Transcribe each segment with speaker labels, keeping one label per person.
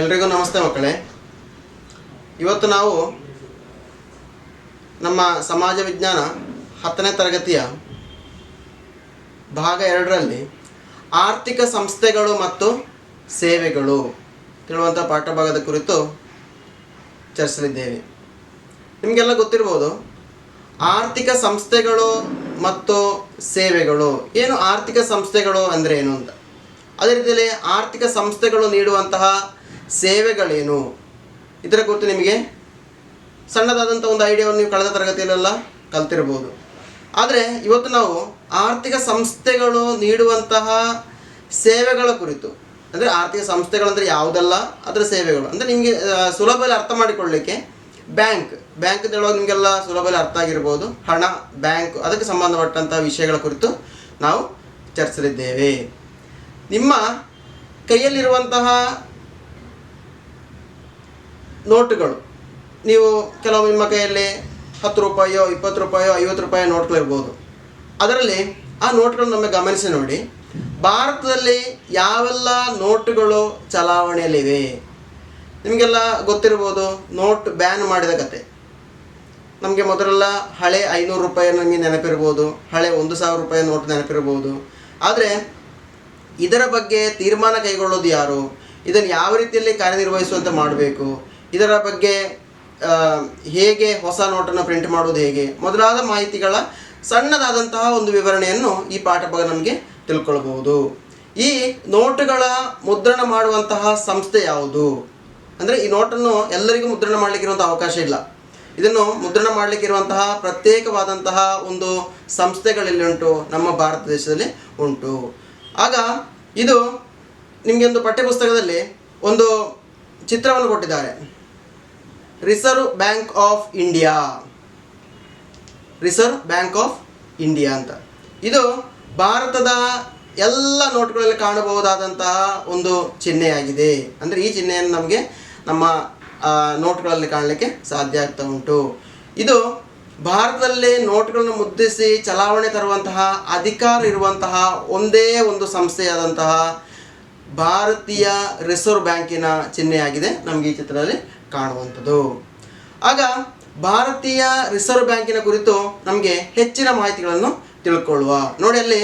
Speaker 1: ಎಲ್ರಿಗೂ ನಮಸ್ತೆ ಮಕ್ಕಳೇ. ಇವತ್ತು ನಾವು ನಮ್ಮ ಸಮಾಜ ವಿಜ್ಞಾನ 10ನೇ ತರಗತಿಯ ಭಾಗ 2ರಲ್ಲಿ ಆರ್ಥಿಕ ಸಂಸ್ಥೆಗಳು ಮತ್ತು ಸೇವೆಗಳು ತಿಳುವಂಥ ಪಾಠಭಾಗದ ಕುರಿತು ಚರ್ಚಿಸಲಿದ್ದೇವೆ. ನಿಮಗೆಲ್ಲ ಗೊತ್ತಿರ್ಬೋದು ಆರ್ಥಿಕ ಸಂಸ್ಥೆಗಳು ಮತ್ತು ಸೇವೆಗಳು ಏನು. ಆರ್ಥಿಕ ಸಂಸ್ಥೆಗಳು ಅಂದರೆ ಏನು ಅಂತ, ಅದೇ ರೀತಿಯಲ್ಲಿ ಆರ್ಥಿಕ ಸಂಸ್ಥೆಗಳು ನೀಡುವಂತಹ ಸೇವೆಗಳೇನು, ಇದರ ಕುರಿತು ನಿಮಗೆ ಸಣ್ಣದಾದಂಥ ಒಂದು ಐಡಿಯಾವನ್ನು ನೀವು ಕಳೆದ ತರಗತಿಯಲ್ಲೆಲ್ಲ ಕಲ್ತಿರ್ಬೋದು. ಆದರೆ ಇವತ್ತು ನಾವು ಆರ್ಥಿಕ ಸಂಸ್ಥೆಗಳು ನೀಡುವಂತಹ ಸೇವೆಗಳ ಕುರಿತು, ಅಂದರೆ ಆರ್ಥಿಕ ಸಂಸ್ಥೆಗಳಂದರೆ ಯಾವುದಲ್ಲ, ಅದರ ಸೇವೆಗಳು ಅಂದರೆ ನಿಮಗೆ ಸುಲಭದಲ್ಲಿ ಅರ್ಥ ಮಾಡಿಕೊಳ್ಳಲಿಕ್ಕೆ ಬ್ಯಾಂಕ್ ಅಂತ ಹೇಳುವಾಗ ನಿಮಗೆಲ್ಲ ಸುಲಭದಲ್ಲಿ ಅರ್ಥ ಆಗಿರ್ಬೋದು. ಹಣ, ಬ್ಯಾಂಕ್, ಅದಕ್ಕೆ ಸಂಬಂಧಪಟ್ಟಂಥ ವಿಷಯಗಳ ಕುರಿತು ನಾವು ಚರ್ಚಿಸಲಿದ್ದೇವೆ. ನಿಮ್ಮ ಕೈಯಲ್ಲಿರುವಂತಹ ನೋಟುಗಳು, ನೀವು ಕೆಲವು ನಿಮ್ಮ ಕೈಯಲ್ಲಿ 10 ರೂಪಾಯಿಯೋ 20 ರೂಪಾಯಿಯೋ 50 ರೂಪಾಯಿ ನೋಟ್ಗಳಿರ್ಬೋದು. ಅದರಲ್ಲಿ ಆ ನೋಟ್ಗಳನ್ನು ನಮಗೆ ಗಮನಿಸಿ ನೋಡಿ, ಭಾರತದಲ್ಲಿ ಯಾವೆಲ್ಲ ನೋಟುಗಳು ಚಲಾವಣೆಯಲ್ಲಿವೆ. ನಿಮಗೆಲ್ಲ ಗೊತ್ತಿರ್ಬೋದು ನೋಟ್ ಬ್ಯಾನ್ ಮಾಡಿದ ಕತೆ. ನಮಗೆ ಮೊದಲೆಲ್ಲ ಹಳೆ 500 ರೂಪಾಯಿ ನಮಗೆ ನೆನಪಿರ್ಬೋದು, ಹಳೆ 1000 ರೂಪಾಯಿ ನೋಟ್ ನೆನಪಿರ್ಬೋದು. ಆದರೆ ಇದರ ಬಗ್ಗೆ ತೀರ್ಮಾನ ಕೈಗೊಳ್ಳೋದು ಯಾರು, ಇದನ್ನು ಯಾವ ರೀತಿಯಲ್ಲಿ ಕಾರ್ಯನಿರ್ವಹಿಸುವಂತೆ ಮಾಡಬೇಕು, ಇದರ ಬಗ್ಗೆ ಹೇಗೆ ಹೊಸ ನೋಟನ್ನು ಪ್ರಿಂಟ್ ಮಾಡೋದು ಹೇಗೆ, ಮೊದಲಾದ ಮಾಹಿತಿಗಳ ಸಣ್ಣದಾದಂತಹ ಒಂದು ವಿವರಣೆಯನ್ನು ಈ ಪಾಠಭಾಗ ನಮಗೆ ತಿಳ್ಕೊಳ್ಬಹುದು. ಈ ನೋಟುಗಳ ಮುದ್ರಣ ಮಾಡುವಂತಹ ಸಂಸ್ಥೆ ಯಾವುದು ಅಂದರೆ, ಈ ನೋಟನ್ನು ಎಲ್ಲರಿಗೂ ಮುದ್ರಣ ಮಾಡಲಿಕ್ಕಿರುವಂಥ ಅವಕಾಶ ಇಲ್ಲ. ಇದನ್ನು ಮುದ್ರಣ ಮಾಡಲಿಕ್ಕಿರುವಂತಹ ಪ್ರತ್ಯೇಕವಾದಂತಹ ಒಂದು ಸಂಸ್ಥೆಗಳಲ್ಲಿ ಉಂಟು, ನಮ್ಮ ಭಾರತ ದೇಶದಲ್ಲಿ ಉಂಟು. ಆಗ ಇದು ನಿಮಗೆ ಒಂದು ಪಠ್ಯಪುಸ್ತಕದಲ್ಲಿ ಒಂದು ಚಿತ್ರವನ್ನು ಕೊಟ್ಟಿದ್ದಾರೆ. ರಿಸರ್ವ್ ಬ್ಯಾಂಕ್ ಆಫ್ ಇಂಡಿಯಾ ಅಂತ. ಇದು ಭಾರತದ ಎಲ್ಲ ನೋಟುಗಳಲ್ಲಿ ಕಾಣಬಹುದಾದಂತಹ ಒಂದು ಚಿಹ್ನೆಯಾಗಿದೆ. ಅಂದರೆ ಈ ಚಿಹ್ನೆಯನ್ನು ನಮಗೆ ನಮ್ಮ ನೋಟುಗಳಲ್ಲಿ ಕಾಣಲಿಕ್ಕೆ ಸಾಧ್ಯ ಆಗ್ತಾ ಉಂಟು. ಇದು ಭಾರತದಲ್ಲಿ ನೋಟುಗಳನ್ನು ಮುದ್ರಿಸಿ ಚಲಾವಣೆ ತರುವಂತಹ ಅಧಿಕಾರ ಇರುವಂತಹ ಒಂದೇ ಒಂದು ಸಂಸ್ಥೆಯಾದಂತಹ ಭಾರತೀಯ ರಿಸರ್ವ್ ಬ್ಯಾಂಕಿನ ಚಿಹ್ನೆಯಾಗಿದೆ ನಮಗೆ ಈ ಚಿತ್ರದಲ್ಲಿ ಕಾಣುವಂಥದ್ದು. ಆಗ ಭಾರತೀಯ ರಿಸರ್ವ್ ಬ್ಯಾಂಕಿನ ಕುರಿತು ನಮಗೆ ಹೆಚ್ಚಿನ ಮಾಹಿತಿಗಳನ್ನು ತಿಳ್ಕೊಳ್ಳುವ. ನೋಡಿ, ಅಲ್ಲಿ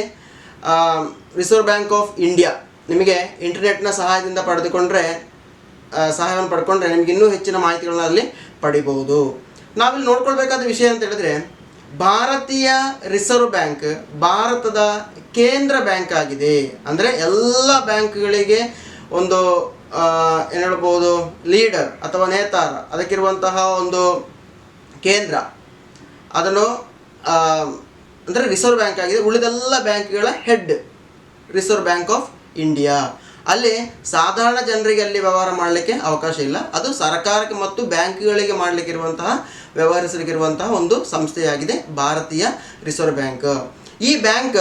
Speaker 1: ರಿಸರ್ವ್ ಬ್ಯಾಂಕ್ ಆಫ್ ಇಂಡಿಯಾ ನಿಮಗೆ ಇಂಟರ್ನೆಟ್ನ ಸಹಾಯದಿಂದ ಸಹಾಯವನ್ನು ಪಡ್ಕೊಂಡ್ರೆ ನಿಮಗೆ ಇನ್ನೂ ಹೆಚ್ಚಿನ ಮಾಹಿತಿಗಳನ್ನ ಅಲ್ಲಿ ಪಡಿಬಹುದು. ನಾವಿಲ್ಲಿ ನೋಡ್ಕೊಳ್ಬೇಕಾದ ವಿಷಯ ಅಂತ ಹೇಳಿದ್ರೆ, ಭಾರತೀಯ ರಿಸರ್ವ್ ಬ್ಯಾಂಕ್ ಭಾರತದ ಕೇಂದ್ರ ಬ್ಯಾಂಕ್ ಆಗಿದೆ. ಅಂದರೆ ಎಲ್ಲ ಬ್ಯಾಂಕ್ಗಳಿಗೆ ಒಂದು ಏನು ಹೇಳ್ಬೋದು, ಲೀಡರ್ ಅಥವಾ ನೇತಾರ, ಅದಕ್ಕಿರುವಂತಹ ಒಂದು ಕೇಂದ್ರ, ಅದನ್ನು ಅಂದರೆ ರಿಸರ್ವ್ ಬ್ಯಾಂಕ್ ಆಗಿದೆ. ಉಳಿದೆಲ್ಲ ಬ್ಯಾಂಕ್ಗಳ head reserve bank of India. ಅಲ್ಲಿ ಸಾಧಾರಣ ಜನರಿಗೆ ಅಲ್ಲಿ ವ್ಯವಹಾರ ಮಾಡಲಿಕ್ಕೆ ಅವಕಾಶ ಇಲ್ಲ. ಅದು ಸರ್ಕಾರಕ್ಕೆ ಮತ್ತು ಬ್ಯಾಂಕ್ಗಳಿಗೆ ವ್ಯವಹರಿಸಲಿಕ್ಕಿರುವಂತಹ ಒಂದು ಸಂಸ್ಥೆಯಾಗಿದೆ ಭಾರತೀಯ ರಿಸರ್ವ್ ಬ್ಯಾಂಕ್. ಈ ಬ್ಯಾಂಕ್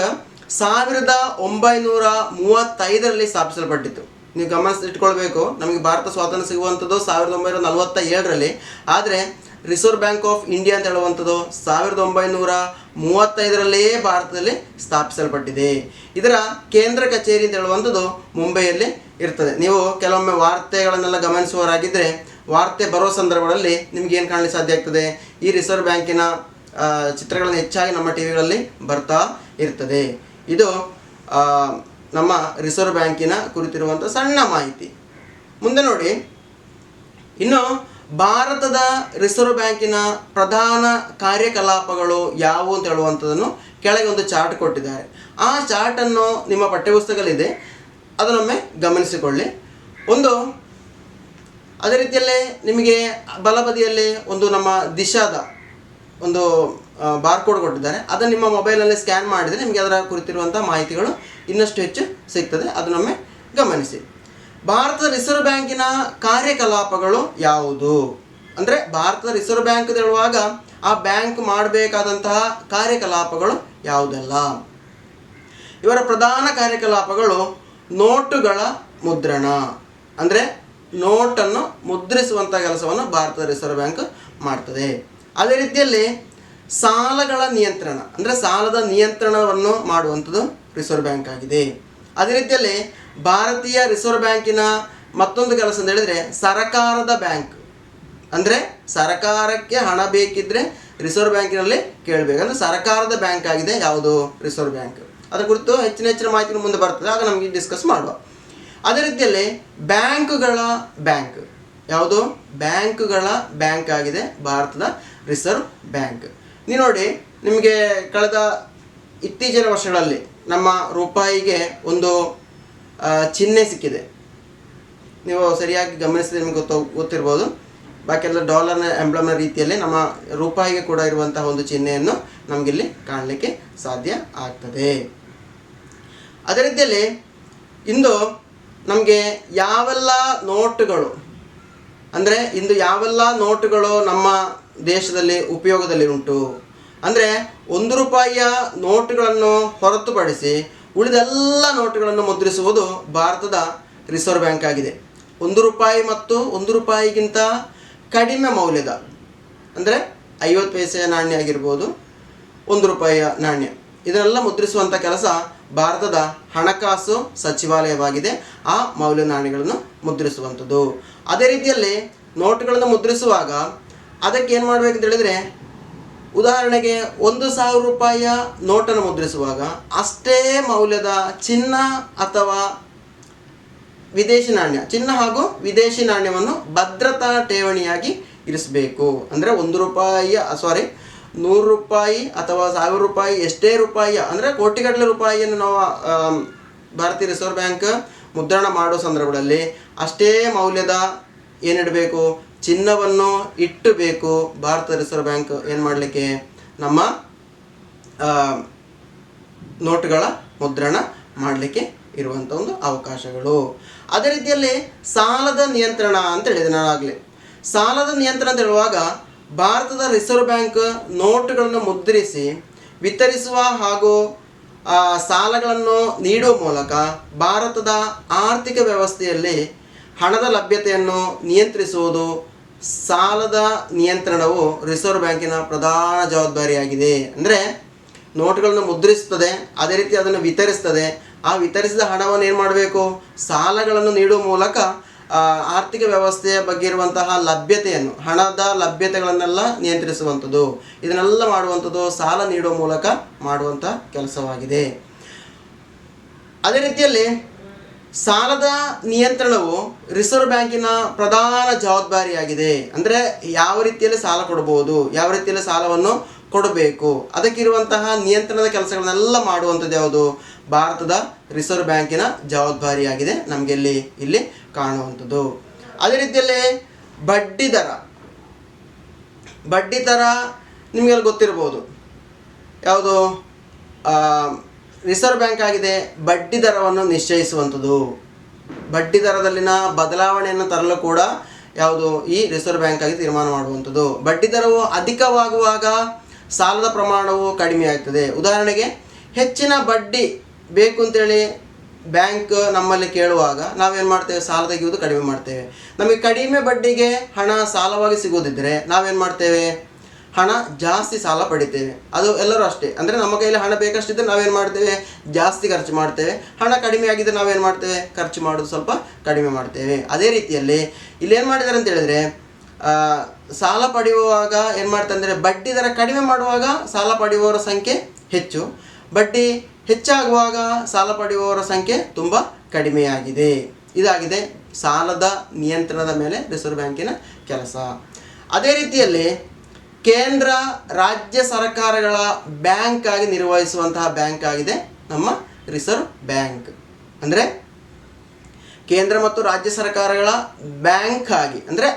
Speaker 1: 1935ರಲ್ಲಿ ಸ್ಥಾಪಿಸಲ್ಪಟ್ಟಿತ್ತು. ನೀವು ಗಮನಿಸಿಟ್ಕೊಳ್ಬೇಕು, ನಮಗೆ ಭಾರತ ಸ್ವಾತಂತ್ರ್ಯ ಸಿಗುವಂಥದ್ದು 1947ರಲ್ಲಿ. ಆದರೆ ರಿಸರ್ವ್ ಬ್ಯಾಂಕ್ ಆಫ್ ಇಂಡಿಯಾ ಅಂತ ಹೇಳುವಂಥದ್ದು 1935ರಲ್ಲೇ ಭಾರತದಲ್ಲಿ ಸ್ಥಾಪಿಸಲ್ಪಟ್ಟಿದೆ. ಇದರ ಕೇಂದ್ರ ಕಚೇರಿ ಅಂತ ಹೇಳುವಂಥದ್ದು ಮುಂಬೈಯಲ್ಲಿ ಇರ್ತದೆ. ನೀವು ಕೆಲವೊಮ್ಮೆ ವಾರ್ತೆಗಳನ್ನೆಲ್ಲ ಗಮನಿಸುವವರಾಗಿದ್ದರೆ, ವಾರ್ತೆ ಬರೋ ಸಂದರ್ಭಗಳಲ್ಲಿ ನಿಮ್ಗೆ ಏನು ಕಾಣಲಿಕ್ಕೆ ಸಾಧ್ಯ ಆಗ್ತದೆ, ಈ ರಿಸರ್ವ್ ಬ್ಯಾಂಕಿನ ಚಿತ್ರಗಳನ್ನು ಹೆಚ್ಚಾಗಿ ನಮ್ಮ ಟಿ ವಿಗಳಲ್ಲಿ ಬರ್ತಾ ಇರ್ತದೆ. ಇದು ನಮ್ಮ ರಿಸರ್ವ್ ಬ್ಯಾಂಕಿನ ಕುರಿತಿರುವಂಥ ಸಣ್ಣ ಮಾಹಿತಿ. ಮುಂದೆ ನೋಡಿ, ಇನ್ನು ಭಾರತದ ರಿಸರ್ವ್ ಬ್ಯಾಂಕಿನ ಪ್ರಧಾನ ಕಾರ್ಯಕಲಾಪಗಳು ಯಾವುವು ಅಂತ ಹೇಳುವಂಥದ್ದನ್ನು ಕೆಳಗೆ ಒಂದು ಚಾರ್ಟ್ ಕೊಟ್ಟಿದ್ದಾರೆ. ಆ ಚಾರ್ಟನ್ನು ನಿಮ್ಮ ಪಠ್ಯಪುಸ್ತಕದಲ್ಲಿದೆ, ಅದನ್ನೊಮ್ಮೆ ಗಮನಿಸಿಕೊಳ್ಳಿ. ಅದೇ ರೀತಿಯಲ್ಲೇ ನಿಮಗೆ ಬಲಬದಿಯಲ್ಲಿ ಒಂದು ನಮ್ಮ ದಿಶಾದ ಒಂದು ಬಾರ್ಕೋಡ್ ಕೊಟ್ಟಿದ್ದಾರೆ. ಅದನ್ನು ನಿಮ್ಮ ಮೊಬೈಲಲ್ಲಿ ಸ್ಕ್ಯಾನ್ ಮಾಡಿದರೆ ನಿಮಗೆ ಅದರ ಕುರಿತಿರುವಂಥ ಮಾಹಿತಿಗಳು ಇನ್ನಷ್ಟು ಹೆಚ್ಚು ಸಿಗ್ತದೆ. ಅದನ್ನೊಮ್ಮೆ ಗಮನಿಸಿ. ಭಾರತದ ರಿಸರ್ವ್ ಬ್ಯಾಂಕಿನ ಕಾರ್ಯಕಲಾಪಗಳು ಯಾವುದು ಅಂದರೆ, ಭಾರತದ ರಿಸರ್ವ್ ಬ್ಯಾಂಕ್ ಹೇಳುವಾಗ ಆ ಬ್ಯಾಂಕ್ ಮಾಡಬೇಕಾದಂತಹ ಕಾರ್ಯಕಲಾಪಗಳು ಯಾವುದೆಲ್ಲ? ಇವರ ಪ್ರಧಾನ ಕಾರ್ಯಕಲಾಪಗಳು ನೋಟುಗಳ ಮುದ್ರಣ, ಅಂದರೆ ನೋಟನ್ನು ಮುದ್ರಿಸುವಂಥ ಕೆಲಸವನ್ನು ಭಾರತದ ರಿಸರ್ವ್ ಬ್ಯಾಂಕ್ ಮಾಡ್ತದೆ. ಅದೇ ರೀತಿಯಲ್ಲಿ ಸಾಲಗಳ ನಿಯಂತ್ರಣ, ಅಂದರೆ ಸಾಲದ ನಿಯಂತ್ರಣವನ್ನು ಮಾಡುವಂಥದ್ದು ರಿಸರ್ವ್ ಬ್ಯಾಂಕ್ ಆಗಿದೆ. ಅದೇ ರೀತಿಯಲ್ಲಿ ಭಾರತೀಯ ರಿಸರ್ವ್ ಬ್ಯಾಂಕಿನ ಮತ್ತೊಂದು ಕೆಲಸ ಅಂತ ಹೇಳಿದರೆ ಸರಕಾರದ ಬ್ಯಾಂಕ್, ಅಂದರೆ ಸರಕಾರಕ್ಕೆ ಹಣ ಬೇಕಿದ್ದರೆ ರಿಸರ್ವ್ ಬ್ಯಾಂಕಿನಲ್ಲಿ ಕೇಳಬೇಕು, ಅಂದರೆ ಸರಕಾರದ ಬ್ಯಾಂಕ್ ಆಗಿದೆ ಯಾವುದು? Reserve bank. ಅದರ ಕುರಿತು ಹೆಚ್ಚಿನ ಮಾಹಿತಿ ಮುಂದೆ ಬರ್ತದೆ, ಆಗ ನಮಗೆ ಡಿಸ್ಕಸ್ ಮಾಡುವ. ಅದೇ ರೀತಿಯಲ್ಲಿ ಬ್ಯಾಂಕುಗಳ ಬ್ಯಾಂಕ್ ಯಾವುದು? ಬ್ಯಾಂಕುಗಳ ಬ್ಯಾಂಕ್ ಆಗಿದೆ ಭಾರತದ ರಿಸರ್ವ್ ಬ್ಯಾಂಕ್. ನೀವು ನೋಡಿ, ನಿಮಗೆ ಕಳೆದ ಇತ್ತೀಚಿನ ವರ್ಷಗಳಲ್ಲಿ ನಮ್ಮ ರೂಪಾಯಿಗೆ ಒಂದು ಚಿಹ್ನೆ ಸಿಕ್ಕಿದೆ. ನೀವು ಸರಿಯಾಗಿ ಗಮನಿಸಿದ್ರೆ ನಿಮಗೆ ಗೊತ್ತಿರ್ಬೋದು. ಬಾಕಿಯೆಲ್ಲ ಡಾಲರ್ನ ಎಂಬ್ಲಮ್ನ ರೀತಿಯಲ್ಲಿ ನಮ್ಮ ರೂಪಾಯಿಗೆ ಕೂಡ ಇರುವಂತಹ ಒಂದು ಚಿಹ್ನೆಯನ್ನು ನಮಗಿಲ್ಲಿ ಕಾಣಲಿಕ್ಕೆ ಸಾಧ್ಯ ಆಗ್ತದೆ. ಅದೇ ರೀತಿಯಲ್ಲಿ ಇಂದು ನಮಗೆ ಯಾವೆಲ್ಲ ನೋಟುಗಳು, ಅಂದರೆ ಇಂದು ಯಾವೆಲ್ಲ ನೋಟುಗಳು ನಮ್ಮ ದೇಶದಲ್ಲಿ ಉಪಯೋಗದಲ್ಲಿ ಉಂಟು ಅಂದರೆ, 1 ರೂಪಾಯಿಯ ನೋಟುಗಳನ್ನು ಹೊರತುಪಡಿಸಿ ಉಳಿದೆಲ್ಲ ನೋಟುಗಳನ್ನು ಮುದ್ರಿಸುವುದು ಭಾರತದ ರಿಸರ್ವ್ ಬ್ಯಾಂಕ್ ಆಗಿದೆ. 1 ರೂಪಾಯಿ ಮತ್ತು 1 ರೂಪಾಯಿಗಿಂತ ಕಡಿಮೆ ಮೌಲ್ಯದ, ಅಂದರೆ 50 ಪೈಸೆಯ ನಾಣ್ಯ ಆಗಿರ್ಬೋದು, 1 ರೂಪಾಯಿಯ ನಾಣ್ಯ, ಇದನ್ನೆಲ್ಲ ಮುದ್ರಿಸುವಂಥ ಕೆಲಸ ಭಾರತದ ಹಣಕಾಸು ಸಚಿವಾಲಯವಾಗಿದೆ. ಆ ಮೌಲ್ಯ ನಾಣ್ಯಗಳನ್ನು ಮುದ್ರಿಸುವಂಥದ್ದು. ಅದೇ ರೀತಿಯಲ್ಲಿ ನೋಟುಗಳನ್ನು ಮುದ್ರಿಸುವಾಗ ಅದಕ್ಕೆ ಏನು ಮಾಡಬೇಕಂತ ಹೇಳಿದರೆ, ಉದಾಹರಣೆಗೆ 1,000 ರೂಪಾಯಿಯ ನೋಟನ್ನು ಮುದ್ರಿಸುವಾಗ ಅಷ್ಟೇ ಮೌಲ್ಯದ ಚಿನ್ನ ಅಥವಾ ವಿದೇಶಿ ನಾಣ್ಯ, ಚಿನ್ನ ಹಾಗೂ ವಿದೇಶಿ ನಾಣ್ಯವನ್ನು ಭದ್ರತಾ ಠೇವಣಿಯಾಗಿ ಇರಿಸಬೇಕು. ಅಂದರೆ 100 ರೂಪಾಯಿ ಅಥವಾ 1000 ರೂಪಾಯಿ, ಎಷ್ಟೇ ರೂಪಾಯಿಯ ಅಂದರೆ ಕೋಟಿಗಟ್ಟಲೆ ರೂಪಾಯಿಯನ್ನು ನಾವು ಭಾರತೀಯ ರಿಸರ್ವ್ ಬ್ಯಾಂಕ್ ಮುದ್ರಣ ಮಾಡೋ ಸಂದರ್ಭದಲ್ಲಿ ಅಷ್ಟೇ ಮೌಲ್ಯದ ಏನಿಡಬೇಕು? ಚಿನ್ನವನ್ನು ಇಟ್ಟಬೇಕು. ಭಾರತ ರಿಸರ್ವ್ ಬ್ಯಾಂಕ್ ಏನು ಮಾಡಲಿಕ್ಕೆ? ನಮ್ಮ ನೋಟುಗಳ ಮುದ್ರಣ ಮಾಡಲಿಕ್ಕೆ ಇರುವಂಥ ಒಂದು ಅವಕಾಶಗಳು. ಅದೇ ರೀತಿಯಲ್ಲಿ ಸಾಲದ ನಿಯಂತ್ರಣ ಅಂತ ಹೇಳಿದೆ ನಾನು ಆಗಲೇ. ಸಾಲದ ನಿಯಂತ್ರಣ ಅಂತ ಹೇಳುವಾಗ ಭಾರತದ ರಿಸರ್ವ್ ಬ್ಯಾಂಕ್ ನೋಟುಗಳನ್ನು ಮುದ್ರಿಸಿ ವಿತರಿಸುವ ಹಾಗೂ ಸಾಲಗಳನ್ನು ನೀಡುವ ಮೂಲಕ ಭಾರತದ ಆರ್ಥಿಕ ವ್ಯವಸ್ಥೆಯಲ್ಲಿ ಹಣದ ಲಭ್ಯತೆಯನ್ನು ನಿಯಂತ್ರಿಸುವುದು, ಸಾಲದ ನಿಯಂತ್ರಣವು ರಿಸರ್ವ್ ಬ್ಯಾಂಕಿನ ಪ್ರಧಾನ ಜವಾಬ್ದಾರಿಯಾಗಿದೆ. ಅಂದರೆ ನೋಟುಗಳನ್ನು ಮುದ್ರಿಸುತ್ತದೆ, ಅದೇ ರೀತಿ ಅದನ್ನು ವಿತರಿಸ್ತದೆ. ಆ ವಿತರಿಸಿದ ಹಣವನ್ನು ಏನು ಮಾಡಬೇಕು? ಸಾಲಗಳನ್ನು ನೀಡುವ ಮೂಲಕ ಆರ್ಥಿಕ ವ್ಯವಸ್ಥೆಯ ಬಗ್ಗೆ ಇರುವಂತಹ ಲಭ್ಯತೆಯನ್ನು, ಹಣದ ಲಭ್ಯತೆಗಳನ್ನೆಲ್ಲ ನಿಯಂತ್ರಿಸುವಂಥದ್ದು. ಇದನ್ನೆಲ್ಲ ಮಾಡುವಂಥದ್ದು ಸಾಲ ನೀಡುವ ಮೂಲಕ ಮಾಡುವಂಥ ಕೆಲಸವಾಗಿದೆ. ಅದೇ ರೀತಿಯಲ್ಲಿ ಸಾಲದ ನಿಯಂತ್ರಣವು ರಿಸರ್ವ್ ಬ್ಯಾಂಕಿನ ಪ್ರಧಾನ ಜವಾಬ್ದಾರಿಯಾಗಿದೆ. ಅಂದರೆ ಯಾವ ರೀತಿಯಲ್ಲಿ ಸಾಲ ಕೊಡಬಹುದು, ಯಾವ ರೀತಿಯಲ್ಲಿ ಸಾಲವನ್ನು ಕೊಡಬೇಕು, ಅದಕ್ಕಿರುವಂತಹ ನಿಯಂತ್ರಣದ ಕೆಲಸಗಳನ್ನೆಲ್ಲ ಮಾಡುವಂಥದ್ದು ಯಾವುದು? ಭಾರತದ ರಿಸರ್ವ್ ಬ್ಯಾಂಕಿನ ಜವಾಬ್ದಾರಿಯಾಗಿದೆ ನಮಗೆ ಇಲ್ಲಿ ಕಾಣುವಂಥದ್ದು. ಅದೇ ರೀತಿಯಲ್ಲಿ ಬಡ್ಡಿ ದರ ನಿಮಗೆಲ್ಲ ಗೊತ್ತಿರ್ಬೋದು. ಯಾವುದು? ರಿಸರ್ವ್ ಬ್ಯಾಂಕ್ ಆಗಿದೆ ಬಡ್ಡಿ ದರವನ್ನು ನಿಶ್ಚಯಿಸುವಂಥದ್ದು. ಬಡ್ಡಿ ದರದಲ್ಲಿನ ಬದಲಾವಣೆಯನ್ನು ತರಲು ಕೂಡ ಯಾವುದು? ಈ ರಿಸರ್ವ್ ಬ್ಯಾಂಕ್ ಆಗಿ ತೀರ್ಮಾನ ಮಾಡುವಂಥದ್ದು. ಬಡ್ಡಿ ದರವು ಅಧಿಕವಾಗುವಾಗ ಸಾಲದ ಪ್ರಮಾಣವು ಕಡಿಮೆ ಆಗ್ತದೆ. ಉದಾಹರಣೆಗೆ ಹೆಚ್ಚಿನ ಬಡ್ಡಿ ಬೇಕು ಅಂತೇಳಿ ಬ್ಯಾಂಕ್ ನಮ್ಮಲ್ಲಿ ಕೇಳುವಾಗ ನಾವೇನು ಮಾಡ್ತೇವೆ? ಸಾಲ ತೆಗೆಯುವುದು ಕಡಿಮೆ ಮಾಡ್ತೇವೆ. ನಮಗೆ ಕಡಿಮೆ ಬಡ್ಡಿಗೆ ಹಣ ಸಾಲವಾಗಿ ಸಿಗೋದಿದ್ದರೆ ನಾವೇನು ಮಾಡ್ತೇವೆ? ಹಣ ಜಾಸ್ತಿ ಸಾಲ ಪಡಿತೇವೆ. ಅದು ಎಲ್ಲರೂ ಅಷ್ಟೇ. ಅಂದರೆ ನಮ್ಮ ಕೈಯಲ್ಲಿ ಹಣ ಬೇಕಷ್ಟಿದ್ದರೆ ನಾವೇನು ಮಾಡ್ತೇವೆ? ಜಾಸ್ತಿ ಖರ್ಚು ಮಾಡ್ತೇವೆ. ಹಣ ಕಡಿಮೆ ಆಗಿದ್ದರೆ ನಾವೇನು ಮಾಡ್ತೇವೆ? ಖರ್ಚು ಮಾಡೋದು ಸ್ವಲ್ಪ ಕಡಿಮೆ ಮಾಡ್ತೇವೆ. ಅದೇ ರೀತಿಯಲ್ಲಿ ಇಲ್ಲೇನು ಮಾಡಿದ್ದಾರೆ ಅಂತ ಹೇಳಿದರೆ, ಸಾಲ ಪಡೆಯುವಾಗ ಏನು ಮಾಡ್ತಾರೆ ಅಂದರೆ, ಬಡ್ಡಿ ದರ ಕಡಿಮೆ ಮಾಡುವಾಗ ಸಾಲ ಪಡೆಯುವವರ ಸಂಖ್ಯೆ ಹೆಚ್ಚು, ಬಡ್ಡಿ ಹೆಚ್ಚಾಗುವಾಗ ಸಾಲ ಪಡೆಯುವವರ ಸಂಖ್ಯೆ ತುಂಬ ಕಡಿಮೆಯಾಗಿದೆ. ಇದಾಗಿದೆ ಸಾಲದ ನಿಯಂತ್ರಣದ ಮೇಲೆ ರಿಸರ್ವ್ ಬ್ಯಾಂಕಿನ ಕೆಲಸ. ಅದೇ ರೀತಿಯಲ್ಲಿ ಕೇಂದ್ರ ರಾಜ್ಯ ಸರ್ಕಾರಗಳ ಬ್ಯಾಂಕ್ ಆಗಿ ನಿರ್ವಹಿಸುವಂತಹ ಬ್ಯಾಂಕ್ ಆಗಿದೆ ನಮ್ಮ ರಿಸರ್ವ್ ಬ್ಯಾಂಕ್. ಅಂದರೆ ಕೇಂದ್ರ ಮತ್ತು ರಾಜ್ಯ ಸರ್ಕಾರಗಳ ಬ್ಯಾಂಕ್ ಆಗಿ, ಅಂದರೆ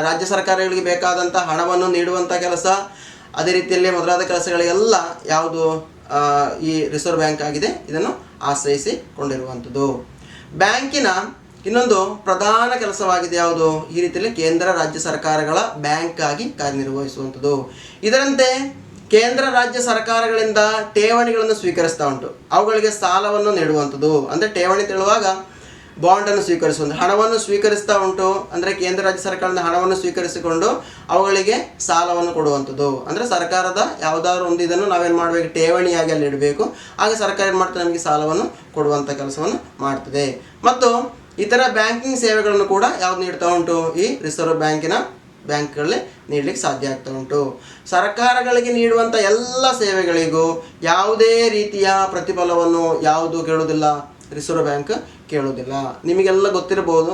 Speaker 1: ರಾಜ್ಯ ಸರ್ಕಾರಗಳಿಗೆ ಬೇಕಾದಂಥ ಹಣವನ್ನು ನೀಡುವಂಥ ಕೆಲಸ, ಅದೇ ರೀತಿಯಲ್ಲಿ ಮೊದಲಾದ ಕೆಲಸಗಳಿಗೆಲ್ಲ ಯಾವುದು ಈ ರಿಸರ್ವ್ ಬ್ಯಾಂಕ್ ಆಗಿದೆ, ಇದನ್ನು ಆಶ್ರಯಿಸಿಕೊಂಡಿರುವಂಥದ್ದು. ಬ್ಯಾಂಕಿನ ಇನ್ನೊಂದು ಪ್ರಧಾನ ಕೆಲಸವಾಗಿದೆ ಯಾವುದು, ಈ ರೀತಿಯಲ್ಲಿ ಕೇಂದ್ರ ರಾಜ್ಯ ಸರ್ಕಾರಗಳ ಬ್ಯಾಂಕ್ ಆಗಿ ಕಾರ್ಯನಿರ್ವಹಿಸುವಂಥದ್ದು. ಇದರಂತೆ ಕೇಂದ್ರ ರಾಜ್ಯ ಸರ್ಕಾರಗಳಿಂದ ಠೇವಣಿಗಳನ್ನು ಸ್ವೀಕರಿಸ್ತಾ ಉಂಟು, ಅವುಗಳಿಗೆ ಸಾಲವನ್ನು ನೀಡುವಂಥದ್ದು. ಅಂದರೆ ಠೇವಣಿ ತೆಳುವಾಗ ಬಾಂಡನ್ನು ಸ್ವೀಕರಿಸುವಂಥ ಹಣವನ್ನು ಸ್ವೀಕರಿಸ್ತಾ ಉಂಟು. ಅಂದರೆ ಕೇಂದ್ರ ರಾಜ್ಯ ಸರ್ಕಾರದಿಂದ ಹಣವನ್ನು ಸ್ವೀಕರಿಸಿಕೊಂಡು ಅವುಗಳಿಗೆ ಸಾಲವನ್ನು ಕೊಡುವಂಥದ್ದು. ಅಂದರೆ ಸರ್ಕಾರದ ಯಾವುದಾದ್ರು ಒಂದು ಇದನ್ನು ನಾವೇನು ಮಾಡಬೇಕು, ಠೇವಣಿಯಾಗಿ ಅಲ್ಲಿ ಇಡಬೇಕು. ಆಗ ಸರ್ಕಾರ ಏನು ಮಾಡ್ತದೆ, ನಮಗೆ ಸಾಲವನ್ನು ಕೊಡುವಂಥ ಕೆಲಸವನ್ನು ಮಾಡ್ತದೆ. ಮತ್ತು ಇತರ ಬ್ಯಾಂಕಿಂಗ್ ಸೇವೆಗಳನ್ನು ಕೂಡ ಯಾವ್ದು ನೀಡ್ತಾ ಉಂಟು, ಈ ರಿಸರ್ವ್ ಬ್ಯಾಂಕ್ಗಳಲ್ಲಿ ನೀಡಲಿಕ್ಕೆ ಸಾಧ್ಯ ಆಗ್ತಾ ಉಂಟು. ಸರ್ಕಾರಗಳಿಗೆ ನೀಡುವಂಥ ಎಲ್ಲ ಸೇವೆಗಳಿಗೂ ಯಾವುದೇ ರೀತಿಯ ಪ್ರತಿಫಲವನ್ನು ಯಾವುದು ಕೇಳುವುದಿಲ್ಲ, ರಿಸರ್ವ್ ಬ್ಯಾಂಕ್ ಕೇಳುವುದಿಲ್ಲ. ನಿಮಗೆಲ್ಲ ಗೊತ್ತಿರಬಹುದು,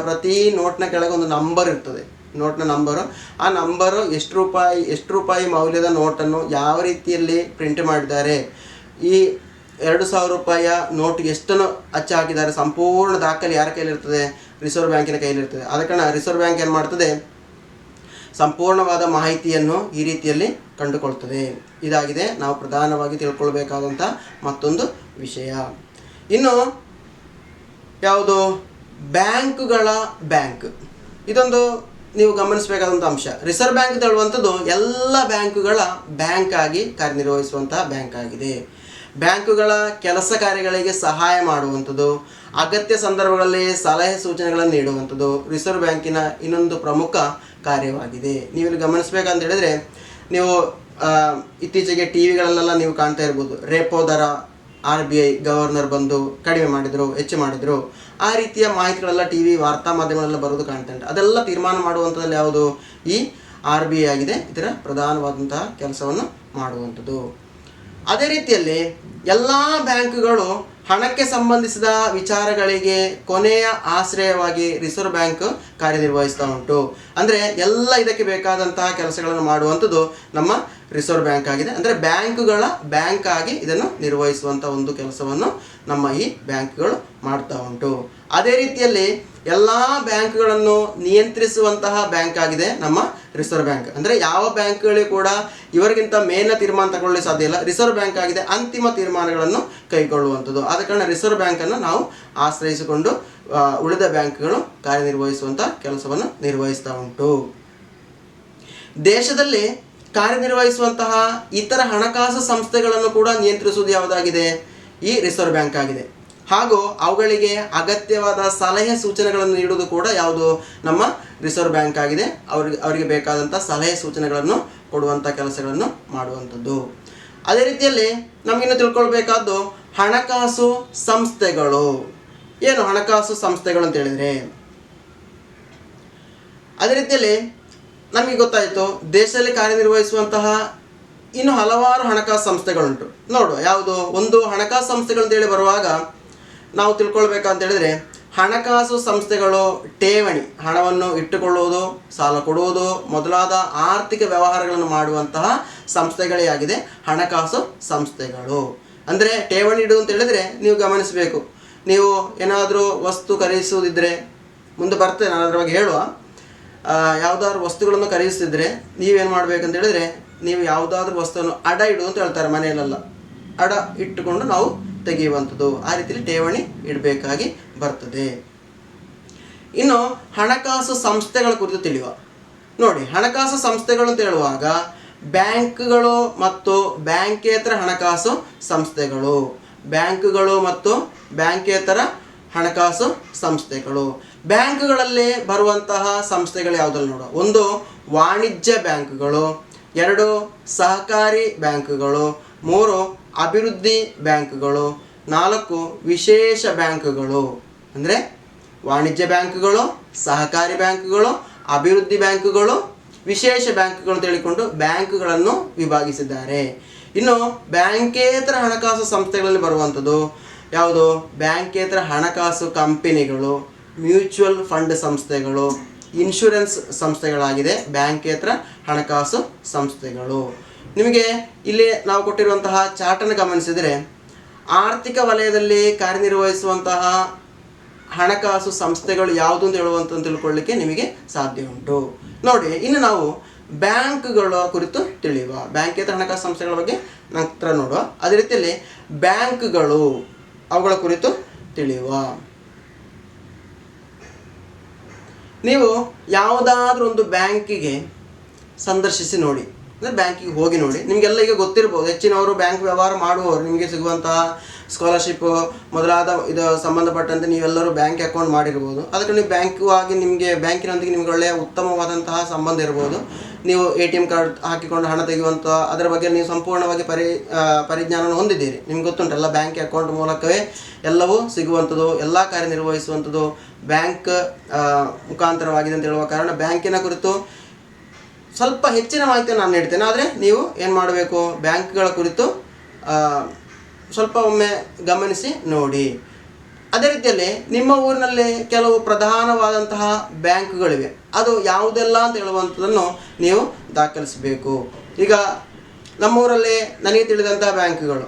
Speaker 1: ಪ್ರತಿ ನೋಟ್ನ ಕೆಳಗೆ ಒಂದು ನಂಬರ್ ಇರ್ತದೆ, ನೋಟ್ನ ನಂಬರು. ಆ ನಂಬರು ಎಷ್ಟು ರೂಪಾಯಿ ಮೌಲ್ಯದ ನೋಟನ್ನು ಯಾವ ರೀತಿಯಲ್ಲಿ ಪ್ರಿಂಟ್ ಮಾಡಿದ್ದಾರೆ, ಈ 2000 ರೂಪಾಯಿಯ ನೋಟಿಗೆ ಎಷ್ಟನ್ನು ಅಚ್ಚು ಹಾಕಿದ್ದಾರೆ, ಸಂಪೂರ್ಣ ದಾಖಲೆ ಯಾರ ಕೈಲಿರ್ತದೆ, ರಿಸರ್ವ್ ಬ್ಯಾಂಕಿನ ಕೈಲಿರ್ತದೆ. ಆದ ಕಾರಣ ರಿಸರ್ವ್ ಬ್ಯಾಂಕ್ ಏನು ಮಾಡ್ತದೆ, ಸಂಪೂರ್ಣವಾದ ಮಾಹಿತಿಯನ್ನು ಈ ರೀತಿಯಲ್ಲಿ ಕಂಡುಕೊಳ್ತದೆ. ಇದಾಗಿದೆ ನಾವು ಪ್ರಧಾನವಾಗಿ ತಿಳ್ಕೊಳ್ಬೇಕಾದಂಥ ಮತ್ತೊಂದು ವಿಷಯ. ಇನ್ನು ಯಾವುದು, ಬ್ಯಾಂಕುಗಳ ಬ್ಯಾಂಕ್, ಇದೊಂದು ನೀವು ಗಮನಿಸಬೇಕಾದಂಥ ಅಂಶ. ರಿಸರ್ವ್ ಬ್ಯಾಂಕ್ ಹೇಳುವಂಥದ್ದು ಎಲ್ಲ ಬ್ಯಾಂಕುಗಳ ಬ್ಯಾಂಕ್ ಆಗಿ ಕಾರ್ಯನಿರ್ವಹಿಸುವಂತಹ ಬ್ಯಾಂಕ್ ಆಗಿದೆ. ಬ್ಯಾಂಕುಗಳ ಕೆಲಸ ಕಾರ್ಯಗಳಿಗೆ ಸಹಾಯ ಮಾಡುವಂಥದ್ದು, ಅಗತ್ಯ ಸಂದರ್ಭಗಳಲ್ಲಿ ಸಲಹೆ ಸೂಚನೆಗಳನ್ನು ನೀಡುವಂಥದ್ದು ರಿಸರ್ವ್ ಬ್ಯಾಂಕಿನ ಇನ್ನೊಂದು ಪ್ರಮುಖ ಕಾರ್ಯವಾಗಿದೆ. ನೀವಿಲ್ಲಿ ಗಮನಿಸಬೇಕಂತ ಹೇಳಿದರೆ, ನೀವು ಇತ್ತೀಚೆಗೆ ಟಿ ವಿಗಳಲ್ಲೆಲ್ಲ ನೀವು ಕಾಣ್ತಾ ಇರ್ಬೋದು, ರೇಪೋ ದರ RBI ಗವರ್ನರ್ ಬಂದು ಕಡಿಮೆ ಮಾಡಿದರು, ಹೆಚ್ಚು ಮಾಡಿದರು, ಆ ರೀತಿಯ ಮಾಹಿತಿಗಳೆಲ್ಲ ಟಿ ವಿ ವಾರ್ತಾ ಮಾಧ್ಯಮಗಳೆಲ್ಲ ಬರೋದು ಕಾಣ್ತಾ ಉಂಟು. ಅದೆಲ್ಲ ತೀರ್ಮಾನ ಮಾಡುವಂಥದ್ದಲ್ಲಿ ಯಾವುದು, ಈ RBI ಆಗಿದೆ, ಇದರ ಪ್ರಧಾನವಾದಂತಹ ಕೆಲಸವನ್ನು ಮಾಡುವಂಥದ್ದು. ಅದೇ ರೀತಿಯಲ್ಲಿ ಎಲ್ಲ ಬ್ಯಾಂಕುಗಳು ಹಣಕ್ಕೆ ಸಂಬಂಧಿಸಿದ ವಿಚಾರಗಳಿಗೆ ಕೊನೆಯ ಆಶ್ರಯವಾಗಿ ರಿಸರ್ವ್ ಬ್ಯಾಂಕ್ ಕಾರ್ಯನಿರ್ವಹಿಸ್ತಾ ಉಂಟು. ಅಂದರೆ ಎಲ್ಲ ಇದಕ್ಕೆ ಬೇಕಾದಂತಹ ಕೆಲಸಗಳನ್ನು ಮಾಡುವಂಥದ್ದು ನಮ್ಮ ರಿಸರ್ವ್ ಬ್ಯಾಂಕ್ ಆಗಿದೆ. ಅಂದರೆ ಬ್ಯಾಂಕುಗಳ ಬ್ಯಾಂಕ್ ಆಗಿ ಇದನ್ನು ನಿರ್ವಹಿಸುವಂಥ ಒಂದು ಕೆಲಸವನ್ನು ನಮ್ಮ ಈ ಬ್ಯಾಂಕ್ಗಳು ಮಾಡ್ತಾ ಉಂಟು. ಅದೇ ರೀತಿಯಲ್ಲಿ ಎಲ್ಲ ಬ್ಯಾಂಕ್ಗಳನ್ನು ನಿಯಂತ್ರಿಸುವಂತಹ ಬ್ಯಾಂಕ್ ಆಗಿದೆ ನಮ್ಮ ರಿಸರ್ವ್ ಬ್ಯಾಂಕ್. ಅಂದರೆ ಯಾವ ಬ್ಯಾಂಕ್ಗಳಿಗೂ ಕೂಡ ಇವರಿಗಿಂತ ಮೇಲಿನ ತೀರ್ಮಾನ ತಗೊಳ್ಳಲು ಸಾಧ್ಯ ಇಲ್ಲ, ರಿಸರ್ವ್ ಬ್ಯಾಂಕ್ ಆಗಿದೆ ಅಂತಿಮ ತೀರ್ಮಾನಗಳನ್ನು ಕೈಗೊಳ್ಳುವಂಥದ್ದು. ಆದ ಕಾರಣ ರಿಸರ್ವ್ ಬ್ಯಾಂಕನ್ನು ನಾವು ಆಶ್ರಯಿಸಿಕೊಂಡು ಉಳಿದ ಬ್ಯಾಂಕ್ಗಳು ಕಾರ್ಯನಿರ್ವಹಿಸುವಂಥ ಕೆಲಸವನ್ನು ನಿರ್ವಹಿಸ್ತಾ ಉಂಟು. ದೇಶದಲ್ಲಿ ಕಾರ್ಯನಿರ್ವಹಿಸುವಂತಹ ಇತರ ಹಣಕಾಸು ಸಂಸ್ಥೆಗಳನ್ನು ಕೂಡ ನಿಯಂತ್ರಿಸುವುದು ಯಾವುದಾಗಿದೆ, ಈ ರಿಸರ್ವ್ ಬ್ಯಾಂಕ್ ಆಗಿದೆ. ಹಾಗೂ ಅವುಗಳಿಗೆ ಅಗತ್ಯವಾದ ಸಲಹೆ ಸೂಚನೆಗಳನ್ನು ನೀಡುವುದು ಕೂಡ ಯಾವುದು, ನಮ್ಮ ರಿಸರ್ವ್ ಬ್ಯಾಂಕ್ ಆಗಿದೆ. ಅವರಿಗೆ ಬೇಕಾದಂಥ ಸಲಹೆ ಸೂಚನೆಗಳನ್ನು ಕೊಡುವಂಥ ಕೆಲಸಗಳನ್ನು ಮಾಡುವಂಥದ್ದು. ಅದೇ ರೀತಿಯಲ್ಲಿ ನಮಗಿನ್ನು ತಿಳ್ಕೊಳ್ಬೇಕಾದ್ದು ಹಣಕಾಸು ಸಂಸ್ಥೆಗಳು. ಏನು ಹಣಕಾಸು ಸಂಸ್ಥೆಗಳು ಅಂತ ಹೇಳಿದರೆ, ಅದೇ ರೀತಿಯಲ್ಲಿ ನಮಗೆ ಗೊತ್ತಾಯಿತು ದೇಶದಲ್ಲಿ ಕಾರ್ಯನಿರ್ವಹಿಸುವಂತಹ ಇನ್ನು ಹಲವಾರು ಹಣಕಾಸು ಸಂಸ್ಥೆಗಳುಂಟು. ನೋಡುವ ಯಾವುದು, ಒಂದು ಹಣಕಾಸು ಸಂಸ್ಥೆಗಳು ಅಂತೇಳಿ ಬರುವಾಗ ನಾವು ತಿಳ್ಕೊಳ್ಬೇಕಂತ ಹೇಳಿದರೆ, ಹಣಕಾಸು ಸಂಸ್ಥೆಗಳು ಠೇವಣಿ, ಹಣವನ್ನು ಇಟ್ಟುಕೊಳ್ಳುವುದು, ಸಾಲ ಕೊಡುವುದು ಮೊದಲಾದ ಆರ್ಥಿಕ ವ್ಯವಹಾರಗಳನ್ನು ಮಾಡುವಂತಹ ಸಂಸ್ಥೆಗಳೇ ಆಗಿದೆ ಹಣಕಾಸು ಸಂಸ್ಥೆಗಳು. ಅಂದರೆ ಠೇವಣಿ ಇಡು ಅಂತ ಹೇಳಿದರೆ ನೀವು ಗಮನಿಸಬೇಕು, ನೀವು ಏನಾದರೂ ವಸ್ತು ಖರೀದಿಸುವುದಿದ್ದರೆ, ಮುಂದೆ ಬರ್ತೇನೆ ನಾನು ಅದರ ಬಗ್ಗೆ ಹೇಳುವ, ಯಾವುದಾದ್ರೂ ವಸ್ತುಗಳನ್ನು ಖರೀದಿಸಿದ್ರೆ ನೀವೇನು ಮಾಡಬೇಕಂತ ಹೇಳಿದರೆ, ನೀವು ಯಾವುದಾದ್ರೂ ವಸ್ತುವನ್ನು ಅಡ ಇಡು ಅಂತ ಹೇಳ್ತಾರೆ ಮನೆಯಲ್ಲೆಲ್ಲ, ಅಡ ಇಟ್ಟುಕೊಂಡು ನಾವು ತೆಗೆಯುವಂಥದ್ದು. ಆ ರೀತಿಯಲ್ಲಿ ಠೇವಣಿ ಇಡಬೇಕಾಗಿ ಬರ್ತದೆ. ಇನ್ನು ಹಣಕಾಸು ಸಂಸ್ಥೆಗಳ ಕುರಿತು ತಿಳಿಯುವ. ನೋಡಿ, ಹಣಕಾಸು ಸಂಸ್ಥೆಗಳು ಅಂತ ಹೇಳುವಾಗ ಬ್ಯಾಂಕ್ಗಳು ಮತ್ತು ಬ್ಯಾಂಕೇತರ ಹಣಕಾಸು ಸಂಸ್ಥೆಗಳು, ಬ್ಯಾಂಕ್ಗಳು ಮತ್ತು ಬ್ಯಾಂಕೇತರ ಹಣಕಾಸು ಸಂಸ್ಥೆಗಳು. ಬ್ಯಾಂಕ್ಗಳಲ್ಲಿ ಬರುವಂತಹ ಸಂಸ್ಥೆಗಳು ಯಾವುದಲ್ಲ ನೋಡುವ. ಒಂದು ವಾಣಿಜ್ಯ ಬ್ಯಾಂಕ್ಗಳು, 2 ಸಹಕಾರಿ ಬ್ಯಾಂಕ್ಗಳು, 3 ಅಭಿವೃದ್ಧಿ ಬ್ಯಾಂಕ್ಗಳು, 4 ವಿಶೇಷ ಬ್ಯಾಂಕ್ಗಳು. ಅಂದರೆ ವಾಣಿಜ್ಯ ಬ್ಯಾಂಕ್ಗಳು, ಸಹಕಾರಿ ಬ್ಯಾಂಕ್ಗಳು, ಅಭಿವೃದ್ಧಿ ಬ್ಯಾಂಕ್ಗಳು, ವಿಶೇಷ ಬ್ಯಾಂಕ್ಗಳು ಅಂತ ಹೇಳಿಕೊಂಡು ಬ್ಯಾಂಕ್ಗಳನ್ನು ವಿಭಾಗಿಸಿದ್ದಾರೆ. ಇನ್ನು ಬ್ಯಾಂಕೇತರ ಹಣಕಾಸು ಸಂಸ್ಥೆಗಳಲ್ಲಿ ಬರುವಂಥದ್ದು ಯಾವುದು? ಬ್ಯಾಂಕೇತರ ಹಣಕಾಸು ಕಂಪನಿಗಳು, ಮ್ಯೂಚುವಲ್ ಫಂಡ್ ಸಂಸ್ಥೆಗಳು, ಇನ್ಶೂರೆನ್ಸ್ ಸಂಸ್ಥೆಗಳಾಗಿದೆ ಬ್ಯಾಂಕೇತರ ಹಣಕಾಸು ಸಂಸ್ಥೆಗಳು. ನಿಮಗೆ ಇಲ್ಲಿ ನಾವು ಕೊಟ್ಟಿರುವಂತಹ ಚಾರ್ಟನ್ನು ಗಮನಿಸಿದರೆ ಆರ್ಥಿಕ ವಲಯದಲ್ಲಿ ಕಾರ್ಯನಿರ್ವಹಿಸುವಂತಹ ಹಣಕಾಸು ಸಂಸ್ಥೆಗಳು ಯಾವುದು ಅಂತ ಹೇಳುವಂತ ತಿಳ್ಕೊಳ್ಳಿಕ್ಕೆ ನಿಮಗೆ ಸಾಧ್ಯ ಉಂಟು. ನೋಡಿ, ಇನ್ನು ನಾವು ಬ್ಯಾಂಕ್ಗಳ ಕುರಿತು ತಿಳಿಯುವ. ಬ್ಯಾಂಕೇತರ ಹಣಕಾಸು ಸಂಸ್ಥೆಗಳ ಬಗ್ಗೆ ನಂತರ ನೋಡುವ. ಅದೇ ರೀತಿಯಲ್ಲಿ ಬ್ಯಾಂಕ್ಗಳು, ಅವುಗಳ ಕುರಿತು ತಿಳಿಯುವ. ನೀವು ಯಾವುದಾದ್ರೂ ಒಂದು ಬ್ಯಾಂಕಿಗೆ ಸಂದರ್ಶಿಸಿ ನೋಡಿ, ಅಂದರೆ ಬ್ಯಾಂಕಿಗೆ ಹೋಗಿ ನೋಡಿ. ನಿಮಗೆಲ್ಲ ಈಗ ಗೊತ್ತಿರ್ಬೋದು, ಹೆಚ್ಚಿನವರು ಬ್ಯಾಂಕ್ ವ್ಯವಹಾರ ಮಾಡುವವರು, ನಿಮಗೆ ಸಿಗುವಂತಹ ಸ್ಕಾಲರ್ಶಿಪ್ ಮೊದಲಾದ ಇದು ಸಂಬಂಧಪಟ್ಟಂತೆ ನೀವೆಲ್ಲರೂ ಬ್ಯಾಂಕ್ ಅಕೌಂಟ್ ಮಾಡಿರ್ಬೋದು. ಅದಕ್ಕೆ ನೀವು ಬ್ಯಾಂಕು ಆಗಿ ನಿಮಗೆ ಬ್ಯಾಂಕಿನೊಂದಿಗೆ ನಿಮಗೆ ಒಳ್ಳೆಯ ಉತ್ತಮವಾದಂತಹ ಸಂಬಂಧ ಇರ್ಬೋದು. ನೀವು ATM ಕಾರ್ಡ್ ಹಾಕಿಕೊಂಡು ಹಣ ತೆಗೆಯುವಂಥ ಅದರ ಬಗ್ಗೆ ನೀವು ಸಂಪೂರ್ಣವಾಗಿ ಪರಿಜ್ಞಾನವನ್ನು ಹೊಂದಿದ್ದೀರಿ. ನಿಮ್ಗೆ ಗೊತ್ತುಂಟಲ್ಲ, ಬ್ಯಾಂಕ್ ಅಕೌಂಟ್ ಮೂಲಕವೇ ಎಲ್ಲವೂ ಸಿಗುವಂಥದ್ದು, ಎಲ್ಲ ಕಾರ್ಯನಿರ್ವಹಿಸುವಂಥದ್ದು ಬ್ಯಾಂಕ್ ಮುಖಾಂತರವಾಗಿದೆ ಅಂತ ಹೇಳುವ ಕಾರಣ ಬ್ಯಾಂಕಿನ ಕುರಿತು ಸ್ವಲ್ಪ ಹೆಚ್ಚಿನ ಮಾಹಿತಿಯನ್ನು ನಾನು ನೀಡ್ತೇನೆ. ಆದರೆ ನೀವು ಏನು ಮಾಡಬೇಕು, ಬ್ಯಾಂಕ್ಗಳ ಕುರಿತು ಸ್ವಲ್ಪ ಒಮ್ಮೆ ಗಮನಿಸಿ ನೋಡಿ. ಅದೇ ರೀತಿಯಲ್ಲಿ ನಿಮ್ಮ ಊರಿನಲ್ಲಿ ಕೆಲವು ಪ್ರಧಾನವಾದಂತಹ ಬ್ಯಾಂಕ್ಗಳಿವೆ. ಅದು ಯಾವುದೆಲ್ಲ ಅಂತ ಹೇಳುವಂಥದ್ದನ್ನು ನೀವು ದಾಖಲಿಸಬೇಕು. ಈಗ ನಮ್ಮೂರಲ್ಲಿ ನನಗೆ ತಿಳಿದಂತಹ ಬ್ಯಾಂಕ್ಗಳು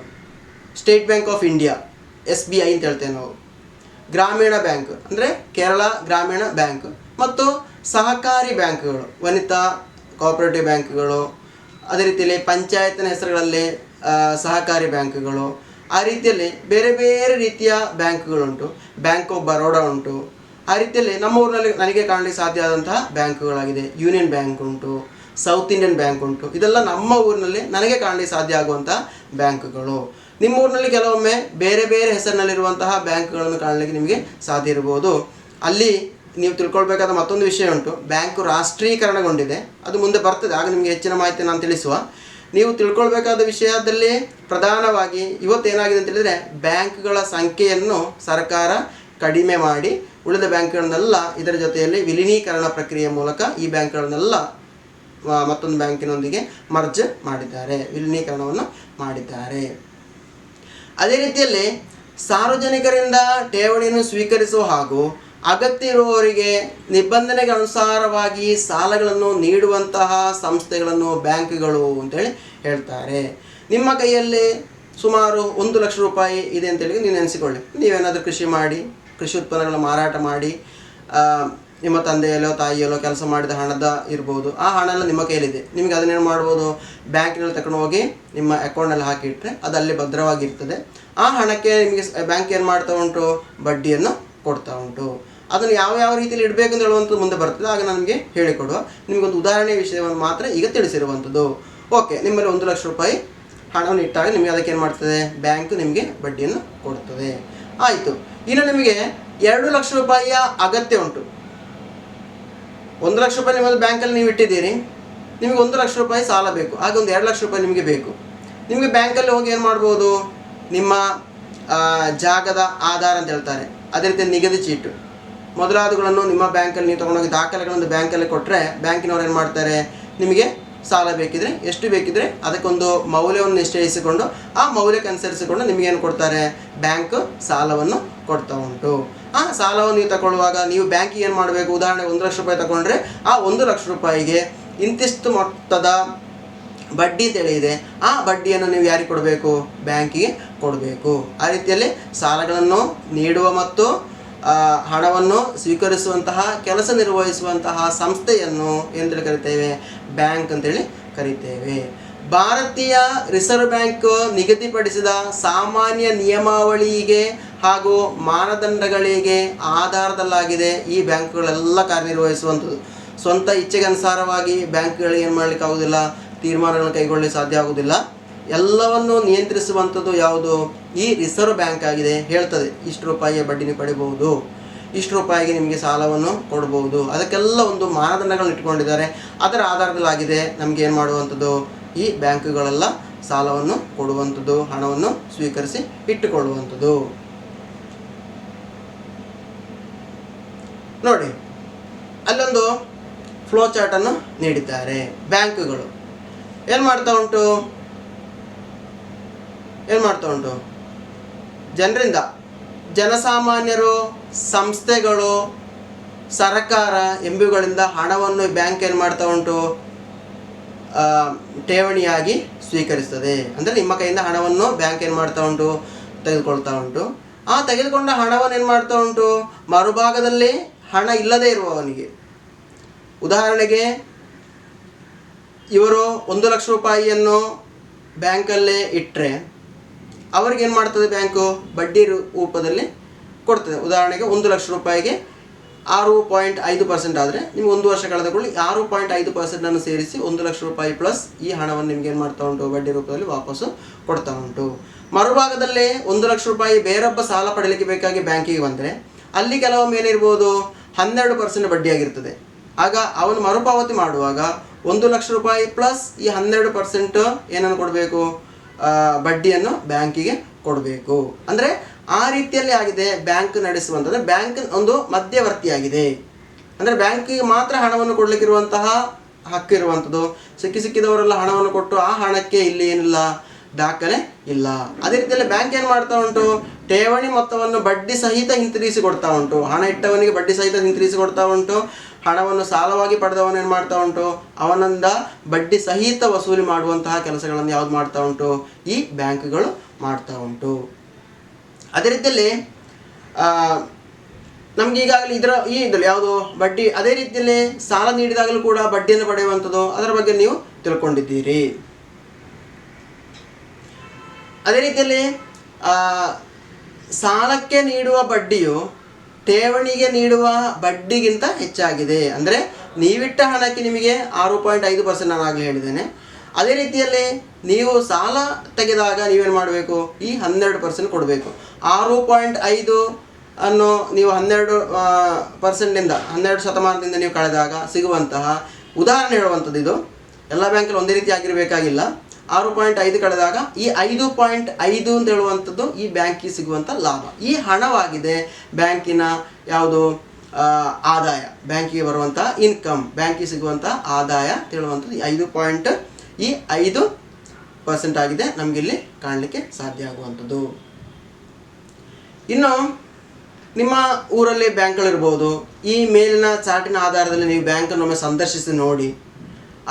Speaker 1: state bank of India, SBI ಅಂತ ಹೇಳ್ತೇವೆ ನಾವು, ಗ್ರಾಮೀಣ ಬ್ಯಾಂಕ್ ಅಂದರೆ ಕೇರಳ ಗ್ರಾಮೀಣ ಬ್ಯಾಂಕ್, ಮತ್ತು ಸಹಕಾರಿ ಬ್ಯಾಂಕ್ಗಳು, ವನಿತಾ ಕೋಆಪರೇಟಿವ್ ಬ್ಯಾಂಕ್ಗಳು, ಅದೇ ರೀತಿಯಲ್ಲಿ ಪಂಚಾಯತಿನ ಹೆಸರುಗಳಲ್ಲಿ ಸಹಕಾರಿ ಬ್ಯಾಂಕ್ಗಳು, ಆ ರೀತಿಯಲ್ಲಿ ಬೇರೆ ಬೇರೆ ರೀತಿಯ ಬ್ಯಾಂಕ್ಗಳುಂಟು. ಬ್ಯಾಂಕ್ ಆಫ್ ಬರೋಡಾ ಉಂಟು. ಆ ರೀತಿಯಲ್ಲಿ ನಮ್ಮ ಊರಿನಲ್ಲಿ ನನಗೆ ಕಾಣಲಿಕ್ಕೆ ಸಾಧ್ಯ ಆದಂತಹ ಬ್ಯಾಂಕ್ಗಳಾಗಿದೆ. ಯೂನಿಯನ್ ಬ್ಯಾಂಕ್ ಉಂಟು, ಸೌತ್ ಇಂಡಿಯನ್ ಬ್ಯಾಂಕ್ ಉಂಟು. ಇದೆಲ್ಲ ನಮ್ಮ ಊರಿನಲ್ಲಿ ನನಗೆ ಕಾಣಲಿಕ್ಕೆ ಸಾಧ್ಯ ಆಗುವಂತಹ ಬ್ಯಾಂಕ್ಗಳು. ನಿಮ್ಮ ಊರಿನಲ್ಲಿ ಕೆಲವೊಮ್ಮೆ ಬೇರೆ ಬೇರೆ ಹೆಸರಿನಲ್ಲಿರುವಂತಹ ಬ್ಯಾಂಕ್ಗಳನ್ನು ಕಾಣಲಿಕ್ಕೆ ನಿಮಗೆ ಸಾಧ್ಯ ಇರ್ಬೋದು. ಅಲ್ಲಿ ನೀವು ತಿಳ್ಕೊಳ್ಬೇಕಾದ ಮತ್ತೊಂದು ವಿಷಯ ಉಂಟು. ಬ್ಯಾಂಕು ರಾಷ್ಟ್ರೀಕರಣಗೊಂಡಿದೆ, ಅದು ಮುಂದೆ ಬರ್ತದೆ, ಆಗ ನಿಮಗೆ ಹೆಚ್ಚಿನ ಮಾಹಿತಿ ನಾನು ತಿಳಿಸುವ. ನೀವು ತಿಳ್ಕೊಳ್ಬೇಕಾದ ವಿಷಯದಲ್ಲಿ ಪ್ರಧಾನವಾಗಿ ಇವತ್ತೇನಾಗಿದೆ ಅಂತ ಹೇಳಿದರೆ, ಬ್ಯಾಂಕ್ಗಳ ಸಂಖ್ಯೆಯನ್ನು ಸರ್ಕಾರ ಕಡಿಮೆ ಮಾಡಿ ಉಳಿದ ಬ್ಯಾಂಕ್ಗಳನ್ನೆಲ್ಲ ಇದರ ಜೊತೆಯಲ್ಲಿ ವಿಲೀನೀಕರಣ ಪ್ರಕ್ರಿಯೆ ಮೂಲಕ ಈ ಬ್ಯಾಂಕ್ಗಳನ್ನೆಲ್ಲ ಮತ್ತೊಂದು ಬ್ಯಾಂಕಿನೊಂದಿಗೆ ಮರ್ಜ್ ಮಾಡಿದ್ದಾರೆ, ವಿಲೀನೀಕರಣವನ್ನು ಮಾಡಿದ್ದಾರೆ. ಅದೇ ರೀತಿಯಲ್ಲಿ ಸಾರ್ವಜನಿಕರಿಂದ ಠೇವಣಿಯನ್ನು ಸ್ವೀಕರಿಸುವ ಹಾಗೂ ಅಗತ್ಯ ಇರುವವರಿಗೆ ನಿಬಂಧನೆಗೆ ಅನುಸಾರವಾಗಿ ಸಾಲಗಳನ್ನು ನೀಡುವಂತಹ ಸಂಸ್ಥೆಗಳನ್ನು ಬ್ಯಾಂಕ್ಗಳು ಅಂತೇಳಿ ಹೇಳ್ತಾರೆ. ನಿಮ್ಮ ಕೈಯಲ್ಲಿ ಸುಮಾರು 1 ಲಕ್ಷ ರೂಪಾಯಿ ಇದೆ ಅಂತೇಳಿ ನೀವು ನೆನೆಸಿಕೊಳ್ಳಿ. ನೀವೇನಾದರೂ ಕೃಷಿ ಮಾಡಿ, ಕೃಷಿ ಉತ್ಪನ್ನಗಳ ಮಾರಾಟ ಮಾಡಿ, ನಿಮ್ಮ ತಂದೆಯಲ್ಲೋ ತಾಯಿಯಲ್ಲೋ ಕೆಲಸ ಮಾಡಿದ ಹಣದ ಇರ್ಬೋದು, ಆ ಹಣ ಎಲ್ಲ ನಿಮ್ಮ ಕೈಯಲ್ಲಿದೆ. ನಿಮಗೆ ಅದನ್ನೇನು ಮಾಡ್ಬೋದು, ಬ್ಯಾಂಕಿನಲ್ಲಿ ತಗೊಂಡು ಹೋಗಿ ನಿಮ್ಮ ಅಕೌಂಟಲ್ಲಿ ಹಾಕಿಟ್ರೆ ಅದು ಅಲ್ಲಿ ಭದ್ರವಾಗಿರ್ತದೆ. ಆ ಹಣಕ್ಕೆ ನಿಮಗೆ ಬ್ಯಾಂಕ್ ಏನು ಮಾಡ್ತಾ ಉಂಟು, ಬಡ್ಡಿಯನ್ನು ಕೊಡ್ತಾ ಉಂಟು. ಅದನ್ನು ಯಾವ ರೀತಿಯಲ್ಲಿ ಇಡಬೇಕು ಅಂತ ಹೇಳುವಂಥದ್ದು ಮುಂದೆ ಬರ್ತದೆ, ಆಗ ನನಗೆ ಹೇಳಿಕೊಡುವ. ನಿಮಗೊಂದು ಉದಾಹರಣೆಯ ವಿಷಯವನ್ನು ಮಾತ್ರ ಈಗ ತಿಳಿಸಿರುವಂಥದ್ದು. ಓಕೆ, ನಿಮ್ಮಲ್ಲಿ 1 ಲಕ್ಷ ರೂಪಾಯಿ ಹಣವನ್ನು ಇಟ್ಟಾಗ ನಿಮಗೆ ಅದಕ್ಕೆ ಏನು ಮಾಡ್ತದೆ, ಬ್ಯಾಂಕು ನಿಮಗೆ ಬಡ್ಡಿಯನ್ನು ಕೊಡ್ತದೆ. ಆಯಿತು. ಇನ್ನು ನಿಮಗೆ 2 ಲಕ್ಷ ರೂಪಾಯಿಯ ಅಗತ್ಯ ಉಂಟು. 1 ಲಕ್ಷ ರೂಪಾಯಿ ನಿಮ್ಮದು ಬ್ಯಾಂಕಲ್ಲಿ ನೀವು ಇಟ್ಟಿದ್ದೀರಿ, ನಿಮಗೆ 1 ಲಕ್ಷ ರೂಪಾಯಿ ಸಾಲ ಬೇಕು, ಆಗ ಒಂದು 2 ಲಕ್ಷ ರೂಪಾಯಿ ನಿಮಗೆ ಬೇಕು. ನಿಮಗೆ ಬ್ಯಾಂಕಲ್ಲಿ ಹೋಗಿ ಏನು ಮಾಡ್ಬೋದು, ನಿಮ್ಮ ಜಾಗದ ಆಧಾರ ಅಂತ ಹೇಳ್ತಾರೆ, ಅದೇ ರೀತಿ ನಿಗದಿ ಚೀಟು ಮೊದಲಾದಗಳನ್ನು ನಿಮ್ಮ ಬ್ಯಾಂಕಲ್ಲಿ ನೀವು ತೊಗೊಂಡೋಗಿ ದಾಖಲೆಗಳನ್ನು ಬ್ಯಾಂಕಲ್ಲಿ ಕೊಟ್ಟರೆ ಬ್ಯಾಂಕಿನವ್ರು ಏನು ಮಾಡ್ತಾರೆ, ನಿಮಗೆ ಸಾಲ ಬೇಕಿದ್ರೆ ಎಷ್ಟು ಬೇಕಿದ್ರೆ ಅದಕ್ಕೊಂದು ಮೌಲ್ಯವನ್ನು ನಿಶ್ಚಯಿಸಿಕೊಂಡು ಆ ಮೌಲ್ಯಕ್ಕೆ ಅನುಸರಿಸಿಕೊಂಡು ನಿಮಗೇನು ಕೊಡ್ತಾರೆ, ಬ್ಯಾಂಕ್ ಸಾಲವನ್ನು ಕೊಡ್ತಾ ಉಂಟು. ಆ ಸಾಲವನ್ನು ನೀವು ತಗೊಳ್ಳುವಾಗ ನೀವು ಬ್ಯಾಂಕಿಗೆ ಏನು ಮಾಡಬೇಕು, ಉದಾಹರಣೆ 1 ಲಕ್ಷ ರೂಪಾಯಿ ತಗೊಂಡ್ರೆ ಆ 1 ಲಕ್ಷ ರೂಪಾಯಿಗೆ ಇಂತಿಷ್ಟು ಮೊತ್ತದ ಬಡ್ಡಿ ಅಂತೇಳಿ ಇದೆ. ಆ ಬಡ್ಡಿಯನ್ನು ನೀವು ಯಾರಿಗೆ ಕೊಡಬೇಕು, ಬ್ಯಾಂಕಿಗೆ ಕೊಡಬೇಕು. ಆ ರೀತಿಯಲ್ಲಿ ಸಾಲಗಳನ್ನು ನೀಡುವ ಮತ್ತು ಹಣವನ್ನು ಸ್ವೀಕರಿಸುವಂತಹ ಕೆಲಸ ನಿರ್ವಹಿಸುವಂತಹ ಸಂಸ್ಥೆಯನ್ನು ಎಂತೇಳಿ ಕರಿತೇವೆ, ಬ್ಯಾಂಕ್ ಅಂತೇಳಿ ಕರಿತೇವೆ. ಭಾರತೀಯ ರಿಸರ್ವ್ ಬ್ಯಾಂಕ್ ನಿಗದಿಪಡಿಸಿದ ಸಾಮಾನ್ಯ ನಿಯಮಾವಳಿಗೆ ಹಾಗೂ ಮಾನದಂಡಗಳಿಗೆ ಆಧಾರದಲ್ಲಾಗಿದೆ ಈ ಬ್ಯಾಂಕ್ಗಳೆಲ್ಲ ಕಾರ್ಯನಿರ್ವಹಿಸುವಂಥದ್ದು. ಸ್ವಂತ ಇಚ್ಛೆಗೆ ಅನುಸಾರವಾಗಿ ಬ್ಯಾಂಕ್ಗಳಿಗೆ ಏನು ಮಾಡಲಿಕ್ಕೆ ಆಗೋದಿಲ್ಲ, ತೀರ್ಮಾನಗಳನ್ನು ಕೈಗೊಳ್ಳಲಿಕ್ಕೆ ಸಾಧ್ಯ ಆಗುವುದಿಲ್ಲ. ಎಲ್ಲವನ್ನು ನಿಯಂತ್ರಿಸುವಂಥದ್ದು ಯಾವುದು, ಈ ರಿಸರ್ವ್ ಬ್ಯಾಂಕ್ ಆಗಿದೆ. ಹೇಳ್ತದೆ ಇಷ್ಟು ರೂಪಾಯಿಯ ಬಡ್ಡಿ ನೀವು ಪಡಿಬಹುದು, ಇಷ್ಟು ರೂಪಾಯಿಗೆ ನಿಮಗೆ ಸಾಲವನ್ನು ಕೊಡ್ಬೋದು. ಅದಕ್ಕೆಲ್ಲ ಒಂದು ಮಾನದಂಡಗಳನ್ನು ಇಟ್ಕೊಂಡಿದ್ದಾರೆ. ಅದರ ಆಧಾರದಲ್ಲಾಗಿದೆ ನಮಗೆ ಏನು ಮಾಡುವಂಥದ್ದು, ಈ ಬ್ಯಾಂಕುಗಳೆಲ್ಲ ಸಾಲವನ್ನು ಕೊಡುವಂಥದ್ದು, ಹಣವನ್ನು ಸ್ವೀಕರಿಸಿ ಇಟ್ಟುಕೊಳ್ಳುವಂಥದ್ದು. ನೋಡಿ, ಅಲ್ಲೊಂದು ಫ್ಲೋ ಚಾರ್ಟನ್ನು ನೀಡಿದ್ದಾರೆ. ಬ್ಯಾಂಕುಗಳು ಏನು ಮಾಡ್ತಾ ಉಂಟು, ಏನು ಮಾಡ್ತಾ ಉಂಟು, ಜನರಿಂದ, ಜನಸಾಮಾನ್ಯರು, ಸಂಸ್ಥೆಗಳು, ಸರ್ಕಾರ ಎಂಬುಗಳಿಂದ ಹಣವನ್ನು ಬ್ಯಾಂಕ್ ಏನು ಮಾಡ್ತಾ ಉಂಟು, ಠೇವಣಿಯಾಗಿ ಸ್ವೀಕರಿಸ್ತದೆ. ಅಂದರೆ ನಿಮ್ಮ ಕೈಯಿಂದ ಹಣವನ್ನು ಬ್ಯಾಂಕ್ ಏನು ಮಾಡ್ತಾ ಉಂಟು, ತೆಗೆದುಕೊಳ್ತಾ ಉಂಟು. ಆ ತೆಗೆದುಕೊಂಡ ಹಣವನ್ನು ಏನು ಮಾಡ್ತಾ ಉಂಟು, ಮರುಭಾಗದಲ್ಲಿ ಹಣ ಇಲ್ಲದೇ ಇರುವವನಿಗೆ, ಉದಾಹರಣೆಗೆ ಇವರು 1 ಲಕ್ಷ ರೂಪಾಯಿಯನ್ನು ಬ್ಯಾಂಕಲ್ಲೇ ಇಟ್ಟರೆ ಅವ್ರಿಗೇನು ಮಾಡ್ತದೆ, ಬ್ಯಾಂಕು ಬಡ್ಡಿ ರೂಪದಲ್ಲಿ ಕೊಡ್ತದೆ. ಉದಾಹರಣೆಗೆ 1 ಲಕ್ಷ ರೂಪಾಯಿಗೆ 6.5% ಆದರೆ ನಿಮ್ಗೆ 1 ವರ್ಷ ಕಳೆದ ಕೂಡಲೇ 6.5% ಸೇರಿಸಿ 1 ಲಕ್ಷ ರೂಪಾಯಿ ಪ್ಲಸ್ ಈ ಹಣವನ್ನು ನಿಮ್ಗೆ ಏನು ಮಾಡ್ತಾ ಉಂಟು, ಬಡ್ಡಿ ರೂಪದಲ್ಲಿ ವಾಪಸ್ಸು ಕೊಡ್ತಾ ಉಂಟು. ಮರುಭಾಗದಲ್ಲೇ 1 ಲಕ್ಷ ರೂಪಾಯಿ ಬೇರೊಬ್ಬ ಸಾಲ ಪಡೆಯಲಿಕ್ಕೆ ಬೇಕಾಗಿ ಬ್ಯಾಂಕಿಗೆ ಬಂದರೆ ಅಲ್ಲಿ ಕೆಲವೊಮ್ಮೆ ಏನಿರ್ಬೋದು, 12% ಬಡ್ಡಿಯಾಗಿರ್ತದೆ. ಆಗ ಅವನು ಮರುಪಾವತಿ ಮಾಡುವಾಗ 1 ಲಕ್ಷ ರೂಪಾಯಿ ಪ್ಲಸ್ ಈ 12% ಏನನ್ನು ಕೊಡಬೇಕು, ಬಡ್ಡಿಯನ್ನು ಬ್ಯಾಂಕಿಗೆ ಕೊಡಬೇಕು. ಅಂದರೆ ಆ ರೀತಿಯಲ್ಲಿ ಆಗಿದೆ ಬ್ಯಾಂಕ್ ನಡೆಸುವಂಥದ್ದು. ಬ್ಯಾಂಕ್ ಒಂದು ಮಧ್ಯವರ್ತಿಯಾಗಿದೆ. ಅಂದರೆ ಬ್ಯಾಂಕಿಗೆ ಮಾತ್ರ ಹಣವನ್ನು ಕೊಡಲಿಕ್ಕಿರುವಂತಹ ಹಕ್ಕಿರುವಂಥದ್ದು. ಸಿಕ್ಕಿದವರೆಲ್ಲ ಹಣವನ್ನು ಕೊಟ್ಟು ಆ ಹಣಕ್ಕೆ ಇಲ್ಲಿ ಏನಿಲ್ಲ, ದಾಖಲೆ ಇಲ್ಲ. ಅದೇ ರೀತಿಯಲ್ಲಿ ಬ್ಯಾಂಕ್ ಏನು ಮಾಡ್ತಾ ಉಂಟು, ಠೇವಣಿ ಮೊತ್ತವನ್ನು ಬಡ್ಡಿ ಸಹಿತ ಹಿಂತಿರುಗಿಸಿ ಕೊಡ್ತಾ ಉಂಟು. ಹಣ ಇಟ್ಟವನಿಗೆ ಬಡ್ಡಿ ಸಹಿತ ಹಿಂತಿರುಗಿಸಿ ಕೊಡ್ತಾ ಉಂಟು. ಹಣವನ್ನು ಸಾಲವಾಗಿ ಪಡೆದವನು ಏನು ಮಾಡ್ತಾ ಉಂಟು, ಅವನಿಂದ ಬಡ್ಡಿ ಸಹಿತ ವಸೂಲಿ ಮಾಡುವಂತಹ ಕೆಲಸಗಳನ್ನು ಯಾವ್ದು ಮಾಡ್ತಾ ಉಂಟು, ಈ ಬ್ಯಾಂಕ್ಗಳು ಮಾಡ್ತಾ ಉಂಟು. ಅದೇ ರೀತಿಯಲ್ಲಿ ನಮ್ಗೆ ಈಗಾಗಲೇ ಇದರಲ್ಲಿ ಯಾವುದು ಬಡ್ಡಿ, ಅದೇ ರೀತಿಯಲ್ಲಿ ಸಾಲ ನೀಡಿದಾಗಲೂ ಕೂಡ ಬಡ್ಡಿಯನ್ನು ಪಡೆಯುವಂಥದ್ದು, ಅದರ ಬಗ್ಗೆ ನೀವು ತಿಳ್ಕೊಂಡಿದ್ದೀರಿ. ಅದೇ ರೀತಿಯಲ್ಲಿ ಸಾಲಕ್ಕೆ ನೀಡುವ ಬಡ್ಡಿಯು ಠೇವಣಿಗೆ ನೀಡುವ ಬಡ್ಡಿಗಿಂತ ಹೆಚ್ಚಾಗಿದೆ. ಅಂದರೆ ನೀವಿಟ್ಟ ಹಣಕ್ಕೆ ನಿಮಗೆ 6.5% ನಾನು ಆಗಲೇ ಹೇಳಿದ್ದೇನೆ. ಅದೇ ರೀತಿಯಲ್ಲಿ ನೀವು ಸಾಲ ತೆಗೆದಾಗ ನೀವೇನು ಮಾಡಬೇಕು, ಈ 12% ಕೊಡಬೇಕು. 6.5 ಅನ್ನು ನೀವು 12%ನಿಂದ 12% ನೀವು ಕಳೆದಾಗ ಸಿಗುವಂತಹ, ಉದಾಹರಣೆ ಹೇಳುವಂಥದ್ದು ಇದು, ಎಲ್ಲ ಬ್ಯಾಂಕಲ್ಲಿ ಒಂದೇ ರೀತಿ ಆಗಿರಬೇಕಾಗಿಲ್ಲ. 6.5 ಕಳೆದಾಗ ಈ 5.5 ಅಂತ ಹೇಳುವಂಥದ್ದು ಈ ಬ್ಯಾಂಕಿಗೆ ಸಿಗುವಂಥ ಲಾಭ. ಈ ಹಣವಾಗಿದೆ ಬ್ಯಾಂಕಿನ ಯಾವುದು ಆದಾಯ, ಬ್ಯಾಂಕಿಗೆ ಬರುವಂಥ ಇನ್ಕಮ್, ಬ್ಯಾಂಕಿಗೆ ಸಿಗುವಂಥ ಆದಾಯ ಅಂತ ಹೇಳುವಂಥದ್ದು 5% ಆಗಿದೆ ನಮಗಿಲ್ಲಿ ಕಾಣಲಿಕ್ಕೆ ಸಾಧ್ಯ ಆಗುವಂಥದ್ದು. ಇನ್ನು ನಿಮ್ಮ ಊರಲ್ಲಿ ಬ್ಯಾಂಕ್ಗಳಿರ್ಬೋದು. ಈ ಮೇಲಿನ ಚಾರ್ಟಿನ ಆಧಾರದಲ್ಲಿ ನೀವು ಬ್ಯಾಂಕನ್ನು ಒಮ್ಮೆ ಸಂದರ್ಶಿಸಿ ನೋಡಿ.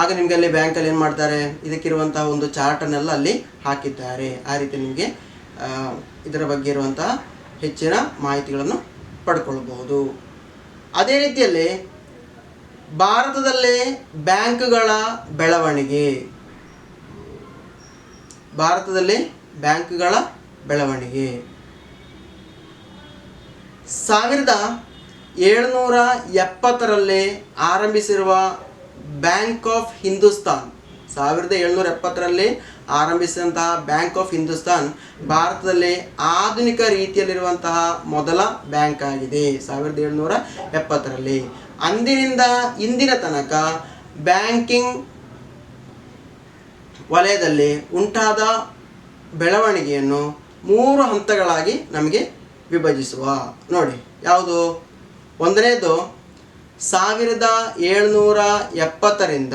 Speaker 1: ಆಗ ನಿಮಗೆ ಅಲ್ಲಿ ಬ್ಯಾಂಕಲ್ಲಿ ಏನು ಮಾಡ್ತಾರೆ, ಇದಕ್ಕಿರುವಂತಹ ಒಂದು ಚಾರ್ಟನ್ನೆಲ್ಲ ಅಲ್ಲಿ ಹಾಕಿದ್ದಾರೆ. ಆ ರೀತಿ ನಿಮಗೆ ಇದರ ಬಗ್ಗೆ ಇರುವಂತಹ ಹೆಚ್ಚಿನ ಮಾಹಿತಿಗಳನ್ನು ಪಡ್ಕೊಳ್ಬಹುದು. ಅದೇ ರೀತಿಯಲ್ಲಿ ಭಾರತದಲ್ಲಿ ಬ್ಯಾಂಕ್ಗಳ ಬೆಳವಣಿಗೆ, 1770ರಲ್ಲಿ ಆರಂಭಿಸಿರುವ ಬ್ಯಾಂಕ್ ಆಫ್ ಹಿಂದೂಸ್ತಾನ್, 1770ರಲ್ಲಿ ಆರಂಭಿಸಿದಂತಹ ಬ್ಯಾಂಕ್ ಆಫ್ ಹಿಂದೂಸ್ತಾನ್ ಭಾರತದಲ್ಲಿ ಆಧುನಿಕ ರೀತಿಯಲ್ಲಿರುವಂತಹ ಮೊದಲ ಬ್ಯಾಂಕ್ ಆಗಿದೆ. 1770ರಲ್ಲಿ. ಅಂದಿನಿಂದ ಇಂದಿನ ತನಕ ಬ್ಯಾಂಕಿಂಗ್ ವಲಯದಲ್ಲಿ ಉಂಟಾದ ಬೆಳವಣಿಗೆಯನ್ನು 3 ಹಂತಗಳಾಗಿ ನಮಗೆ ವಿಭಜಿಸುವ. ನೋಡಿ ಯಾವುದು, ಒಂದನೇದು 1770ರಿಂದ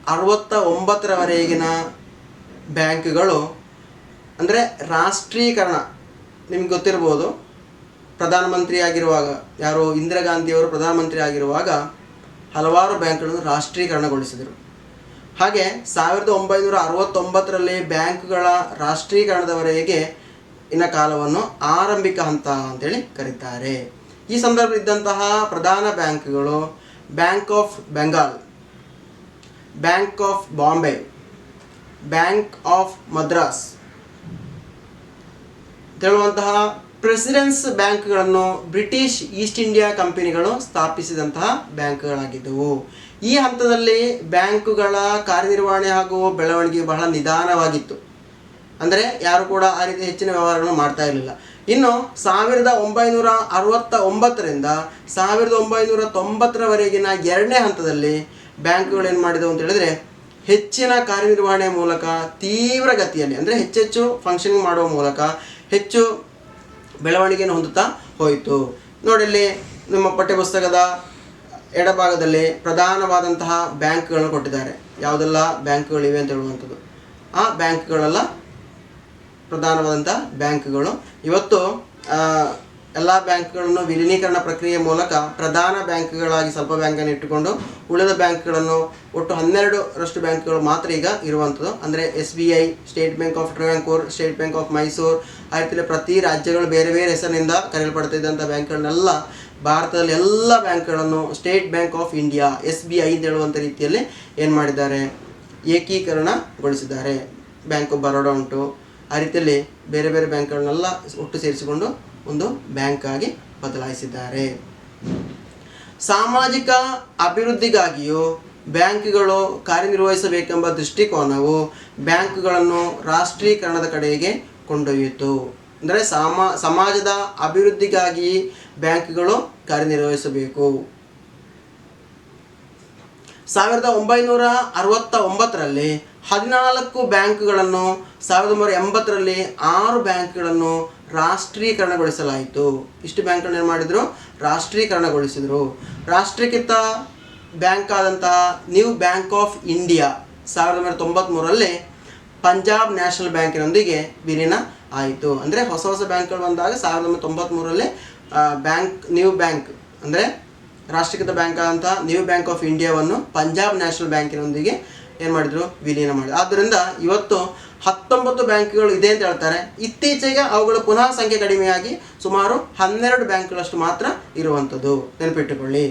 Speaker 1: 1969ರವರೆಗಿನ ಬ್ಯಾಂಕ್ಗಳು. ಅಂದರೆ ರಾಷ್ಟ್ರೀಕರಣ, ನಿಮ್ಗೆ ಗೊತ್ತಿರ್ಬೋದು, ಪ್ರಧಾನಮಂತ್ರಿ ಆಗಿರುವಾಗ, ಯಾರು ಇಂದಿರಾ ಗಾಂಧಿಯವರು ಪ್ರಧಾನಮಂತ್ರಿ ಆಗಿರುವಾಗ ಹಲವಾರು ಬ್ಯಾಂಕ್ಗಳನ್ನು ರಾಷ್ಟ್ರೀಕರಣಗೊಳಿಸಿದರು. ಹಾಗೆ 1969ರಲ್ಲಿ ಬ್ಯಾಂಕ್ಗಳ ರಾಷ್ಟ್ರೀಕರಣದವರೆಗೆ ಇನ್ನ ಕಾಲವನ್ನು ಆರಂಭಿಕ ಹಂತ ಅಂತೇಳಿ ಕರೀತಾರೆ. ಈ ಸಂದರ್ಭದಲ್ಲಿದ್ದಂತಹ ಪ್ರಧಾನ ಬ್ಯಾಂಕ್ಗಳು bank of Bengal, bank of Bombay, bank of Madras ಹೇಳುವಂತಹ ಪ್ರೆಸಿಡೆನ್ಸ್ ಬ್ಯಾಂಕ್ಗಳನ್ನು ಬ್ರಿಟಿಷ್ ಈಸ್ಟ್ ಇಂಡಿಯಾ ಕಂಪನಿಗಳು ಸ್ಥಾಪಿಸಿದಂತಹ ಬ್ಯಾಂಕ್ಗಳಾಗಿದ್ದವು. ಈ ಹಂತದಲ್ಲಿ ಬ್ಯಾಂಕುಗಳ ಕಾರ್ಯನಿರ್ವಹಣೆ ಹಾಗೂ ಬೆಳವಣಿಗೆ ಬಹಳ ನಿಧಾನವಾಗಿತ್ತು. ಅಂದರೆ ಯಾರು ಕೂಡ ಆ ರೀತಿ ಹೆಚ್ಚಿನ ವ್ಯವಹಾರಗಳನ್ನು ಮಾಡ್ತಾ ಇರಲಿಲ್ಲ. ಇನ್ನು 1969ರಿಂದ 1990ರವರೆಗಿನ 2ನೇ ಹಂತದಲ್ಲಿ ಬ್ಯಾಂಕುಗಳು ಏನು ಮಾಡಿದವು ಅಂತ ಹೇಳಿದ್ರೆ, ಹೆಚ್ಚಿನ ಕಾರ್ಯನಿರ್ವಹಣೆ ಮೂಲಕ ತೀವ್ರ ಗತಿಯಲ್ಲಿ, ಅಂದರೆ ಹೆಚ್ಚೆಚ್ಚು ಫಂಕ್ಷನಿಂಗ್ ಮಾಡುವ ಮೂಲಕ ಹೆಚ್ಚು ಬೆಳವಣಿಗೆಯನ್ನು ಹೊಂದುತ್ತಾ ಹೋಯಿತು. ನೋಡಿ, ಇಲ್ಲಿ ನಿಮ್ಮ ಪಠ್ಯಪುಸ್ತಕದ ಎಡಭಾಗದಲ್ಲಿ ಪ್ರಧಾನವಾದಂತಹ ಬ್ಯಾಂಕ್ಗಳನ್ನು ಕೊಟ್ಟಿದ್ದಾರೆ. ಯಾವುದೆಲ್ಲ ಬ್ಯಾಂಕ್ಗಳಿವೆ ಅಂತ ಹೇಳುವಂಥದ್ದು. ಆ ಬ್ಯಾಂಕ್ಗಳೆಲ್ಲ ಪ್ರಧಾನವಾದಂಥ ಬ್ಯಾಂಕ್ಗಳು. ಇವತ್ತು ಎಲ್ಲ ಬ್ಯಾಂಕ್ಗಳನ್ನು ವಿಲೀನೀಕರಣ ಪ್ರಕ್ರಿಯೆ ಮೂಲಕ ಪ್ರಧಾನ ಬ್ಯಾಂಕ್ಗಳಾಗಿ ಸ್ವಲ್ಪ ಬ್ಯಾಂಕನ್ನು ಇಟ್ಟುಕೊಂಡು ಉಳಿದ ಬ್ಯಾಂಕ್ಗಳನ್ನು ಒಟ್ಟು 12ರಷ್ಟು ಬ್ಯಾಂಕ್ಗಳು ಮಾತ್ರ ಈಗ ಇರುವಂಥದ್ದು. ಅಂದರೆ SBI, state bank of Travancore, state bank of Mysuru, ಆ ರೀತಿಯಲ್ಲಿ ಪ್ರತಿ ರಾಜ್ಯಗಳು ಬೇರೆ ಬೇರೆ ಹೆಸರಿನಿಂದ ಕರೆಯಲ್ಪಡ್ತಿದ್ದಂಥ ಬ್ಯಾಂಕ್ಗಳನ್ನೆಲ್ಲ ಭಾರತದಲ್ಲಿ ಎಲ್ಲ ಬ್ಯಾಂಕ್ಗಳನ್ನು state bank of India SBI ಅಂತ ಹೇಳುವಂಥ ರೀತಿಯಲ್ಲಿ ಏನು ಮಾಡಿದ್ದಾರೆ, ಏಕೀಕರಣಗೊಳಿಸಿದ್ದಾರೆ. ಬ್ಯಾಂಕ್ ಆಫ್ ಬರೋಡಾ ಉಂಟು. ಆ ರೀತಿಯಲ್ಲಿ ಬೇರೆ ಬೇರೆ ಬ್ಯಾಂಕ್ಗಳನ್ನೆಲ್ಲ ಒಟ್ಟು ಸೇರಿಸಿಕೊಂಡು ಒಂದು ಬ್ಯಾಂಕ್ ಆಗಿ ಬದಲಾಯಿಸಿದ್ದಾರೆ. ಸಾಮಾಜಿಕ ಅಭಿವೃದ್ಧಿಗಾಗಿಯೂ ಬ್ಯಾಂಕ್ಗಳು ಕಾರ್ಯನಿರ್ವಹಿಸಬೇಕೆಂಬ ದೃಷ್ಟಿಕೋನವು ಬ್ಯಾಂಕ್ಗಳನ್ನು ರಾಷ್ಟ್ರೀಕರಣದ ಕಡೆಗೆ ಕೊಂಡೊಯ್ಯಿತು. ಅಂದರೆ ಸಮಾಜದ ಅಭಿವೃದ್ಧಿಗಾಗಿ ಬ್ಯಾಂಕ್ಗಳು ಕಾರ್ಯನಿರ್ವಹಿಸಬೇಕು. 1969ರಲ್ಲಿ 14 ಬ್ಯಾಂಕ್ಗಳನ್ನು, 1980ರಲ್ಲಿ 6 ಬ್ಯಾಂಕ್ಗಳನ್ನು ರಾಷ್ಟ್ರೀಕರಣಗೊಳಿಸಲಾಯಿತು. ಇಷ್ಟು ಬ್ಯಾಂಕ್ಗಳನ್ನು ಏನು ಮಾಡಿದರು, ರಾಷ್ಟ್ರೀಕರಣಗೊಳಿಸಿದರು. ರಾಷ್ಟ್ರೀಕೃತ ಬ್ಯಾಂಕ್ ಆದಂತಹ ನ್ಯೂ ಬ್ಯಾಂಕ್ ಆಫ್ ಇಂಡಿಯಾ 1993ರಲ್ಲಿ ಪಂಜಾಬ್ ನ್ಯಾಷನಲ್ ಬ್ಯಾಂಕಿನೊಂದಿಗೆ ವಿಲೀನ ಆಯಿತು. ಅಂದರೆ ಹೊಸ ಹೊಸ ಬ್ಯಾಂಕ್ಗಳು ಬಂದಾಗ 1993ರಲ್ಲಿ ನ್ಯೂ ಬ್ಯಾಂಕ್ ಅಂದರೆ ರಾಷ್ಟ್ರೀಕೃತ ಬ್ಯಾಂಕ್ ಆದಂಥ ನ್ಯೂ ಬ್ಯಾಂಕ್ ಆಫ್ ಇಂಡಿಯಾವನ್ನು ಪಂಜಾಬ್ ನ್ಯಾಷನಲ್ ಬ್ಯಾಂಕಿನೊಂದಿಗೆ ಏನು ಮಾಡಿದರು, ವಿಲೀನ ಮಾಡಿದರು. ಆದ್ದರಿಂದ ಇವತ್ತು 19 ಬ್ಯಾಂಕ್ಗಳು ಇದೆ ಅಂತ ಹೇಳ್ತಾರೆ. ಇತ್ತೀಚೆಗೆ ಅವುಗಳ ಪುನಃ ಸಂಖ್ಯೆ ಕಡಿಮೆಯಾಗಿ ಸುಮಾರು 12 ಬ್ಯಾಂಕ್ಗಳಷ್ಟು ಮಾತ್ರ ಇರುವಂಥದ್ದು, ನೆನಪಿಟ್ಟುಕೊಳ್ಳಿ.